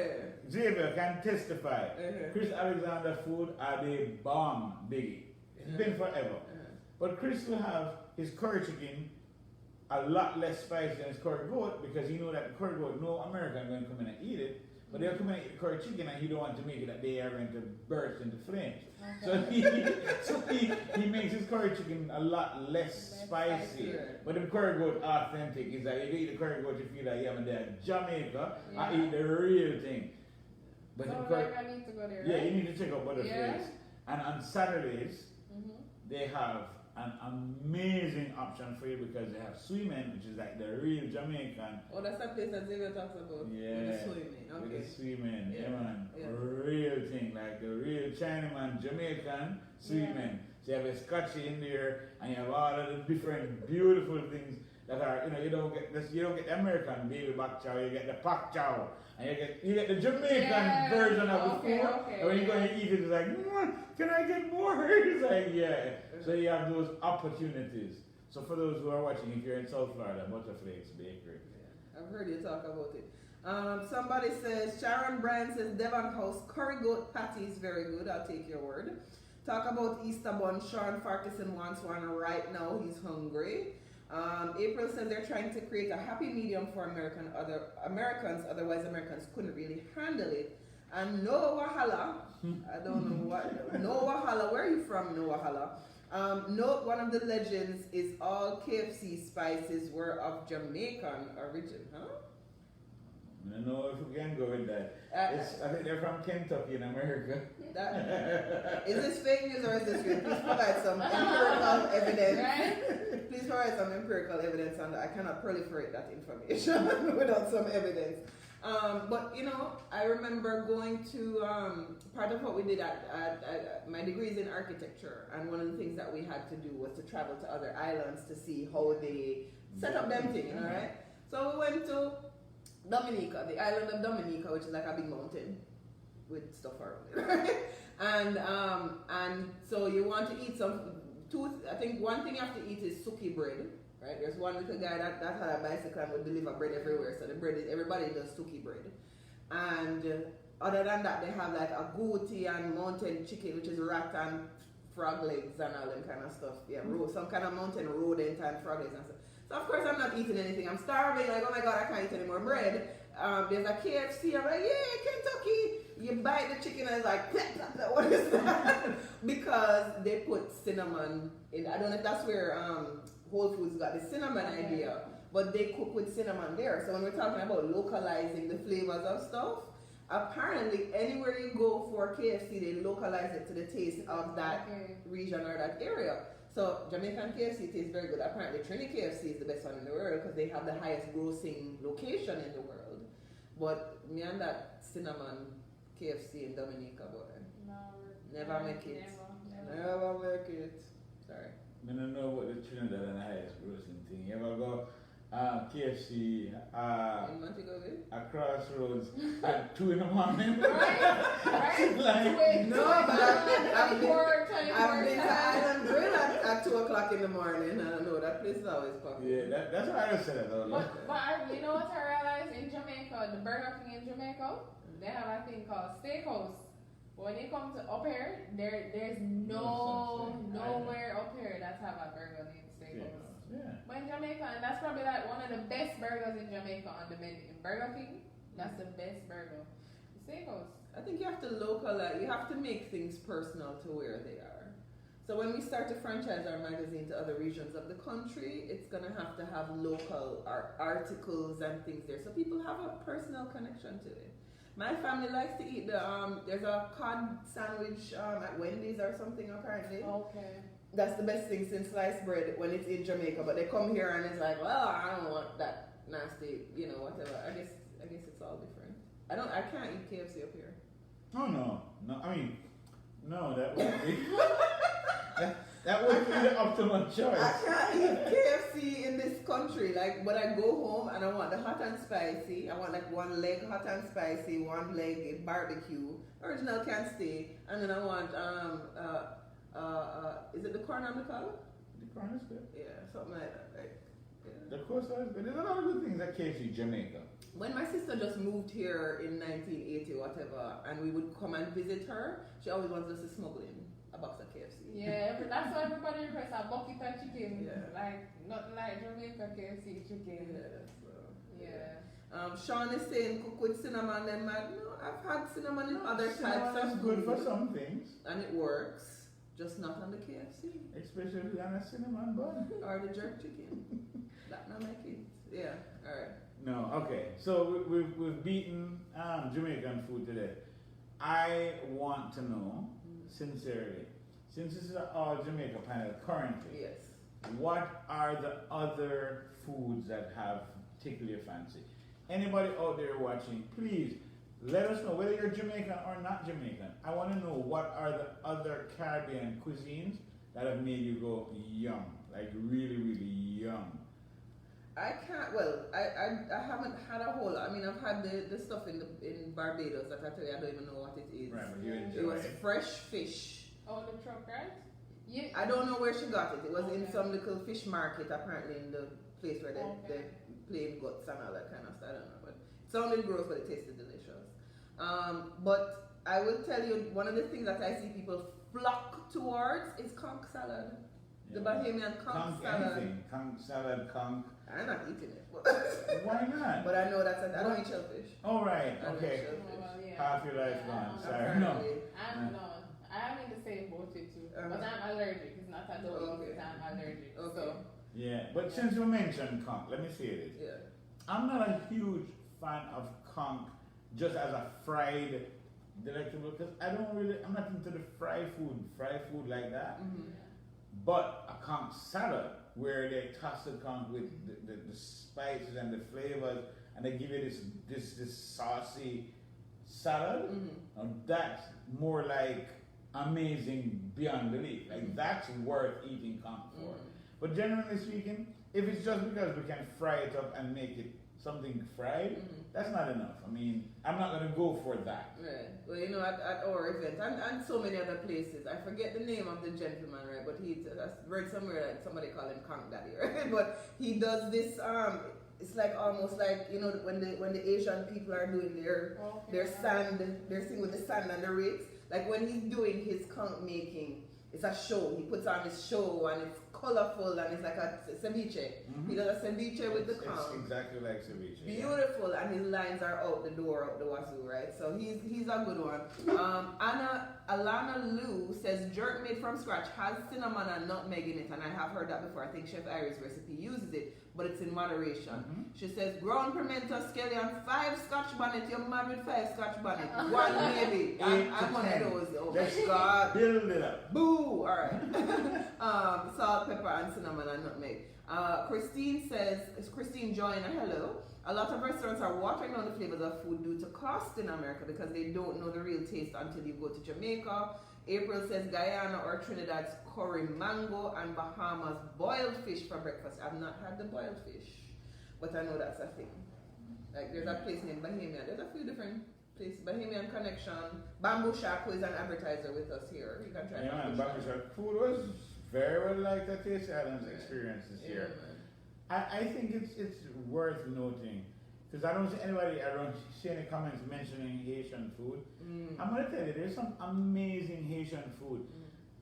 Xavier can testify. Uh-huh. Chris Alexander food are the bomb biggie. It's been forever. But Chris will have his curry chicken a lot less spicy than his curry goat because he know that the curry goat, no American going to come in and eat it. But they'll come in and eat the curry chicken and he don't want to make it that they are going to burst into flames. Okay. So he makes his curry chicken a lot less spicy. But the curry goat authentic is that you eat the curry goat, you feel like you're in Jamaica, I eat the real thing. But so the curry, I need to go there, yeah, right? you need to check out Butterface. And on Saturdays, they have an amazing option for you because they have swimming, which is like the real Jamaican. Oh, that's that place that Xavier talks about. Yeah. With the swimming. Okay. With the swimming, yeah, man. Yeah. Real thing, like the real Chinaman, Jamaican swimming. Yeah. So you have a scotchy in there, and you have all of the different beautiful things that are, you don't get this, you don't get the American baby back chow, you get the pak chow, and you get the Jamaican version of the food. And when you go and eat it, it's like, can I get more? It's like, yeah. So you have those opportunities. So for those who are watching, if you're in South Florida, Butterflakes Bakery. Yeah, I've heard you talk about it. Somebody says, Sharon Bryan says, Devon House curry goat patty is very good. I'll take your word. Talk about Easter bun. Sean Farquharson wants one right now. He's hungry. April says they're trying to create a happy medium for Americans, otherwise Americans couldn't really handle it. And Noah Wahala, I don't know what, Noah Wahala, where are you from, Noah Wahala? Note one of the legends is all KFC spices were of Jamaican origin, huh? I don't know if we can go with that. I think they're from Kentucky in America. Is this fake news or is this real? Please provide some empirical evidence. Right? Please provide some empirical evidence on that. I cannot proliferate that information without some evidence. But I remember going to part of what we did at my degree is in architecture, and one of the things that we had to do was to travel to other islands to see how they set up them things, all right? So we went to Dominica, the island of Dominica, which is like a big mountain with stuff around it, right? And so you want to eat I think one thing you have to eat is suki bread. Right? There's one little guy that had a bicycle and would deliver bread everywhere. So the bread is, everybody does suki bread. And other than that, they have like a goatee and mountain chicken, which is rat and frog legs and all them kind of stuff. Yeah, some kind of mountain rodent and frog legs and stuff. So of course I'm not eating anything. I'm starving. Like, oh my God, I can't eat any more bread. There's a KFC. I'm like, yeah, Kentucky. You bite the chicken and it's like, what is that? Because they put cinnamon in. I don't know if that's where Whole Foods got the cinnamon idea, but they cook with cinnamon there. So when we're talking about localizing the flavors of stuff, apparently anywhere you go for KFC, they localize it to the taste of that region or that area. So Jamaican KFC tastes very good. Apparently Trini KFC is the best one in the world because they have the highest grossing location in the world. But me and that cinnamon KFC in Dominica, boy. Never make it. Never make it. Sorry. I don't know what the Trinidad and the highest grossing thing. You ever go KFC in Montego Bay? At Crossroads at 2 in the morning? Right? Like, no, but I've been to Island Grill at 2 o'clock in the morning. I don't know, that place is always popular. Yeah, that's what I said. But you know what I realized in Jamaica, the Burger King in Jamaica, they have a thing called steakhouse. When you come to up here, there's nowhere up here that have a burger named Steakhouse. Yeah. But in Jamaica, and that's probably like one of the best burgers in Jamaica on the menu. Burger King, that's the best burger. Steakhouse. I think you have to localize, you have to make things personal to where they are. So when we start to franchise our magazine to other regions of the country, it's going to have local articles and things there. So people have a personal connection to it. My family likes to eat there's a cod sandwich at Wendy's or something apparently. Okay. That's the best thing since sliced bread when it's in Jamaica. But they come here and it's like, well, I don't want that nasty, whatever. I guess it's all different. I can't eat KFC up here. Oh no. That wouldn't be that wouldn't be the optimal choice. I can't eat KFC in this country. Like when I go home and I want the hot and spicy, I want like one leg hot and spicy, one leg barbecue, original can stay, and then I want is it the corn on the cob? The corn is good. Yeah, something like that. Like, yeah. The coastal is good. There's a lot of good things at KFC Jamaica. When my sister just moved here in 1980 or whatever, and we would come and visit her, she always wanted us to smuggle in a box of KFC. Yeah, that's why everybody requests a bucket of chicken. Yeah. Like, nothing like Jamaica KFC chicken. Yeah, so, Yeah. Sean is saying cook with cinnamon and mad. No, I've had cinnamon in other types Cinnamon of is good food, for some things. and it works, just not on the KFC Especially on a cinnamon bun. or the jerk chicken. That not make it. Yeah, all right. No, okay. So we've beaten Jamaican food today. I want to know, sincerely, since this is an all Jamaica panel currently, Yes. what are the other foods that have tickled your fancy? Anybody out there watching, please let us know whether you're Jamaican or not Jamaican. I want to know what are the other Caribbean cuisines that have made you go yum, like really, really yum. I can't. Well, I haven't had a whole lot. I mean, I've had the stuff in Barbados that I tell you I don't even know what it is. Right, but you It enjoy was it. fresh fish. Oh, the truck, right? Yeah. I don't know where she got it. It was in Okay. some little fish market, apparently in the place where they Okay. plain guts and all that kind of stuff. I don't know, but it sounded gross, but it tasted delicious. But I will tell you, one of the things that I see people flock towards is conch salad. The Bahamian conch salad. Anything. Conch salad, conch. I'm not eating it, but, Why not? but I know that's I don't eat shellfish. All right, I don't okay. eat Oh, shellfish. well, yeah. Half your life Yeah, gone. I'm Sorry. No. Apparently. I'm not. I'm in the same boat with you. But I'm allergic. It's not that I don't eat it, I'm allergic. Okay. So, Yeah, but since you mentioned conch, let me say this. Yeah. I'm not a huge fan of conch just as a fried delectable because I'm not into the fried food like that. Mm-hmm. But a conch salad where they toss the conch with the spices and the flavors and they give you this saucy salad, Mm-hmm. now that's more like amazing beyond belief. Like that's worth eating conch for. Mm-hmm. But generally speaking, if it's just because we can fry it up and make it something fried, that's not enough. I mean, I'm not gonna go for that. Right. Well, you know, at our event and so many other places, I forget the name of the gentleman, right? But I read somewhere like somebody called him Conch Daddy, right? But he does this. It's like almost like you know when the Asian people are doing their sand, their thing with the sand and the rakes. Like when he's doing his conch making, it's a show. He puts on his show and it's colorful and it's like a ceviche. Mhm. He does a ceviche with the It's conch. exactly like ceviche. yeah. Beautiful, and his lines are out the door, out the wazoo, right? So he's a good one. Alana Lou says jerk made from scratch has cinnamon and nutmeg in it, and I have heard that before. I think Chef Irie's recipe uses it, but it's in moderation. Mhm. She says ground pimento, scallion, 5 Scotch bonnet. You're mad with 5 Scotch bonnet. One maybe. I'm one of 10. those. Oh Let's my God. build it up. Boo! All right. Salt, pepper, and cinnamon and nutmeg. Christine Joyner, hello. A lot of restaurants are watering down the flavors of food due to cost in America because they don't know the real taste until you go to Jamaica. April says Guyana or Trinidad's curry mango and Bahamas boiled fish for breakfast. I've not had the boiled fish, but I know that's a thing. Like there's a place named Bahamian. There's a few different places. Bahamian Connection. Bamboo Shack, who is an advertiser with us here. You can try Yeah, man, Bamboo Shack. Barbecue food was very well liked at Taste Island's experience this year. Yeah, man. I think it's worth noting because I don't see any comments mentioning Haitian food. I'm gonna tell you, there's some amazing Haitian food,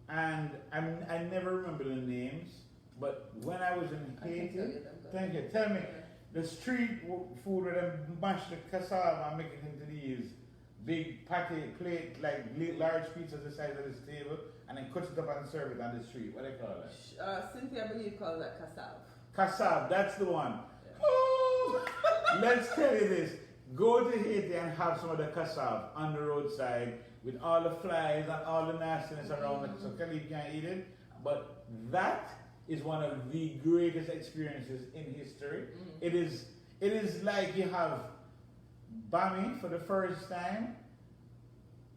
and I never remember the names, but when I was in I can Haiti, tell you them, though. thank you. Tell me the street food where they mash the cassava and make it into these big patty plate, like large pizzas the size of this table, and then cut it up and serve it on the street. What do they call that? Cynthia, I believe, calls that cassave. Cassave, that's the one. Yeah. Oh, let's tell you this. Go to Haiti and have some of the cassave on the roadside with all the flies and all the nastiness around it so Calibe can't eat it. But that is one of the greatest experiences in history. It is like you have Bami for the first time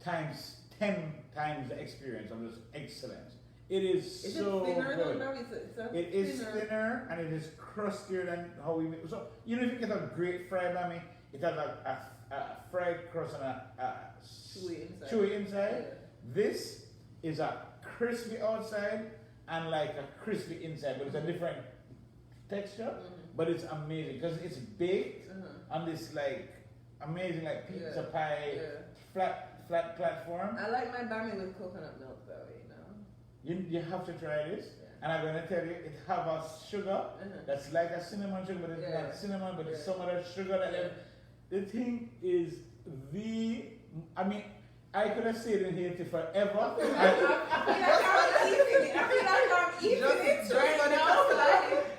times 10 times the experience of this excellence. It is so it thinner? good. No, It is thinner and it is crustier than how we make. So you know if you get a great fried bami, it has a fried crust and a chewy inside. Yeah. This is a crispy outside and like a crispy inside, but it's a different texture. but it's amazing because it's baked on this like amazing like pizza pie flat platform. I like my bami with coconut milk though, you know. You have to try this. And I'm gonna tell you, it have a sugar that's like a cinnamon sugar, but it's not cinnamon, but it's some other sugar that the thing is I mean, I could have stayed in Haiti forever. I feel like I'm eating it right now.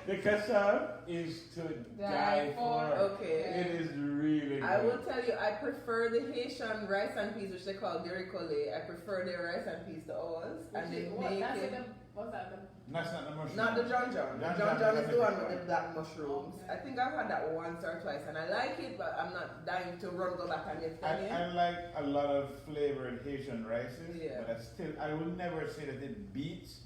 The cassave is to die for. Okay. It is really good. I will tell you, I prefer the Haitian rice and peas, which they call dericole. I prefer their rice and peas to ours. And they make it. What's that? That's not the mushroom. Not the John John. John John is the one with the black mushrooms. Okay. I think I've had that once or twice, and I like it, but I'm not dying to go back and get it. I like a lot of flavored Haitian rices, Yeah. but I will never say that it beats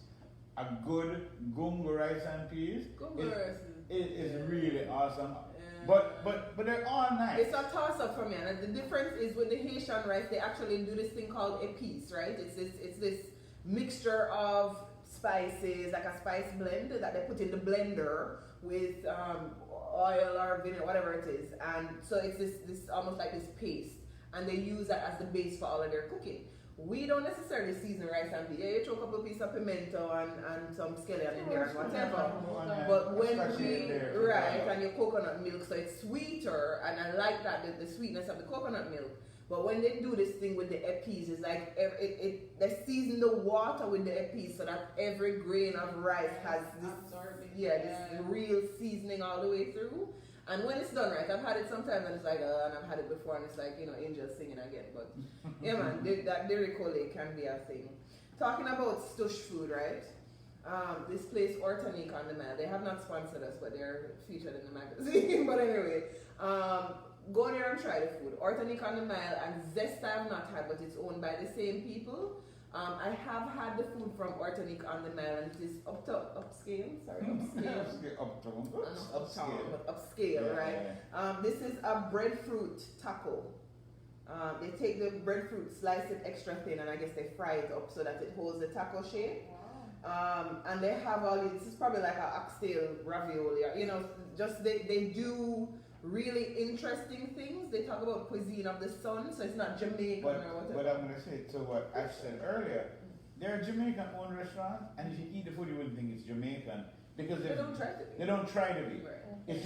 a good gungo rice and peas. Gungo rice is really awesome. Yeah. But they're all nice. It's a toss up for me, and the difference is with the Haitian rice, they actually do this thing called épice, right? It's this mixture of spices, like a spice blend that they put in the blender with oil or vinegar, whatever it is, and so it's this almost like this paste, and they use that as the base for all of their cooking. We don't necessarily season rice and peas. Yeah, you throw a couple of pieces of pimento and some scallion in there and whatever. But when and your coconut milk, so it's sweeter, and I like that the sweetness of the coconut milk. But when they do this thing with the épices, it's like they season the water with the épices so that every grain of rice has this real seasoning all the way through. And when it's done right, I've had it sometimes and it's like, and I've had it before and it's like, angels singing again. But yeah, man, that dericole can be a thing. Talking about stush food, right? This place, Ortanique on the Mile, they have not sponsored us, but they're featured in the magazine. But anyway, go there and try the food. Ortanique on the Mile and Zest I have not had, but it's owned by the same people. I have had the food from Ortanique on the Mile, and it is upscale, right? Yeah. This is a breadfruit taco. They take the breadfruit, slice it extra thin, and I guess they fry it up so that it holds the taco shape. Wow. And they have all these, this is probably like an oxtail ravioli, just they do really interesting things. They talk about cuisine of the sun, so it's not Jamaican or whatever. But I'm going to say to what Ash said earlier, they're a Jamaican-owned restaurant, and if you eat the food, you wouldn't think it's Jamaican because they don't try to be. They don't try to be. Right. It's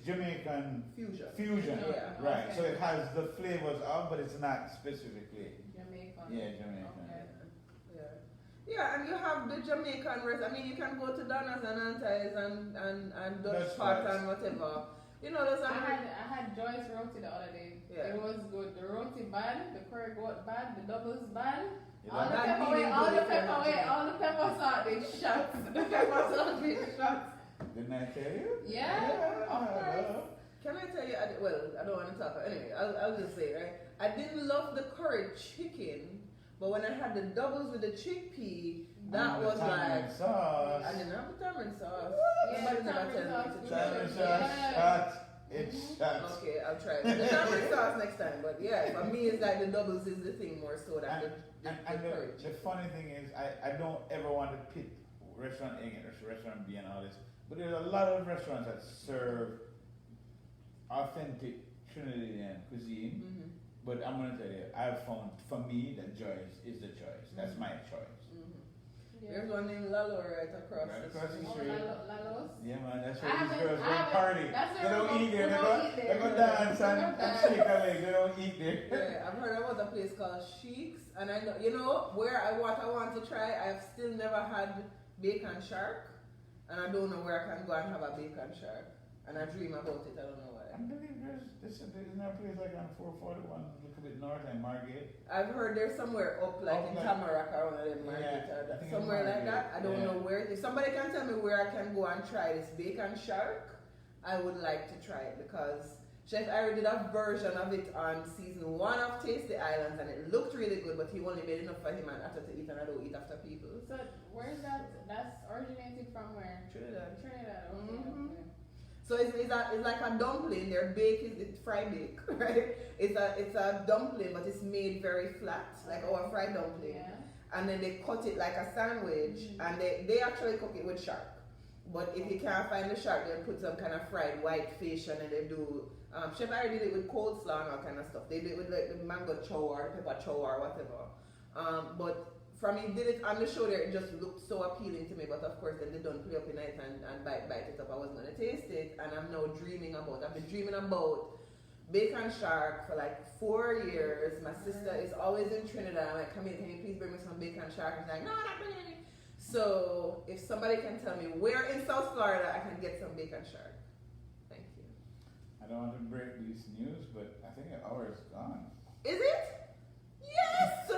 Jamaican fusion. Yeah. Right. Okay. So it has the flavors of, but it's not specifically Jamaican. Yeah, Jamaican. Okay. Yeah, and you have the Jamaican rest. I mean, you can go to Donna's and Anta's and Dutch Pot and whatever. I had Joyce roti the other day. Yeah. It was good. The roti bad, the curry goat bad, the doubles bad. All the pepper salt they shots. The pepper salt they shots. Didn't I tell you? Yeah, of course. Can I tell you? I don't want to talk. Anyway, I'll just say, right? I didn't love the curry chicken, but when I had the doubles with the chickpea, that was like sauce. I didn't have the tamarind sauce. Yeah, tamarind sauce. It's shots. Okay, I'll try it. The tamarind sauce next time. But yeah, for me, it's like the doubles is the thing more so than the curry. The funny thing is, I don't ever want to pit restaurant A and restaurant B and all this, but there's a lot of restaurants that serve authentic Trinidadian cuisine. Mm-hmm. But I'm gonna tell you, I've found for me that Joyce is the choice. That's my choice. Yeah. There's one in Lalo right across the street. Lalo's? Yeah, man, that's where these girls go party. They don't eat there. They go dance and shake a leg. They don't eat there. Yeah, I've heard about a place called Sheik's, and I know, where I want to try. I've still never had bacon shark, and I don't know where I can go and have a bacon shark. And I dream about it. I don't know why. I believe there's a place like on 441, a little bit north and Margate. I've heard there's somewhere up like in Tamarack or one of them Margate or somewhere like that. I don't know where. If somebody can tell me where I can go and try this bacon shark, I would like to try it because Chef Ari did a version of it on season 1 of Taste the Islands and it looked really good, but he only made enough for him and after to eat, and I don't eat after people. So where's that? That's originated from where? Trinidad. Okay. Mm-hmm. So it's like a dumpling. Their bake it's fry bake, right? It's a dumpling, but it's made very flat, like our fried dumpling. Yeah. And then they cut it like a sandwich, and they actually cook it with shark. But if you can't find the shark, they'll put some kind of fried white fish, and then they do. Chef Harry did it with coleslaw and all kind of stuff. They do it with like the mango chow or pepper chow or whatever. But from he did it on the show there, it just looked so appealing to me. But of course, then they don't play up in it and bite it up. I wasn't gonna taste it, and I'm now dreaming about. I've been dreaming about bacon shark for like 4 years. My sister is always in Trinidad. I'm like, come here, can you please bring me some bacon shark? She's like, no, not bringing any. So if somebody can tell me where in South Florida I can get some bacon shark, thank you. I don't want to break this news, but I think an hour is gone. Is it? Yes!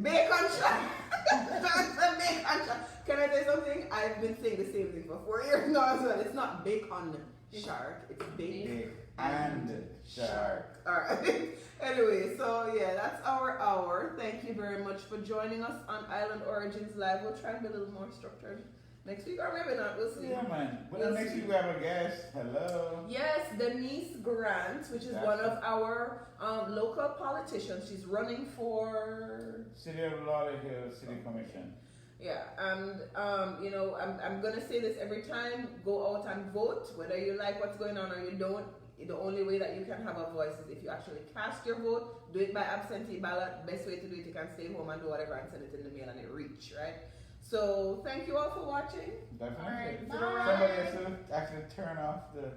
Bacon shark! Bacon shark! Can I tell you something? I've been saying the same thing for 4 years now as well. It's not bacon shark, it's bacon and shark. Alright. Anyway, so yeah, that's our hour. Thank you very much for joining us on Island Origins Live. We'll try and be a little more structured next week, or maybe not. We'll see. Yeah, man. But We'll next see. week we have a guest. Hello. Yes, Denise Grant, which is one of our local politicians. She's running for City of Lauderhill City Commission. yeah, and you know, I'm gonna say this every time: go out and vote, whether you like what's going on or you don't. The only way that you can have a voice is if you actually cast your vote. Do it by absentee ballot. Best way to do it, you can stay home and do whatever and send it in the mail and it reach, right? So thank you all for watching. Definitely. Bye. Somebody has to actually turn off the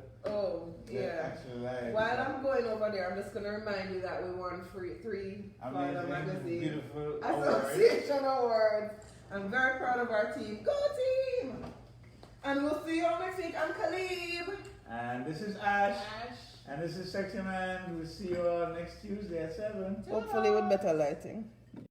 Yeah. actual live. While I'm going over there, I'm just gonna remind you that we won three Florida amazing, Magazine beautiful awards. Association Awards. I'm very proud of our team. Go team! And we'll see you all next week. I'm Calibe. And this is Ash. And this is Sexy Man. We'll see you all next Tuesday at 7. Hopefully with better lighting.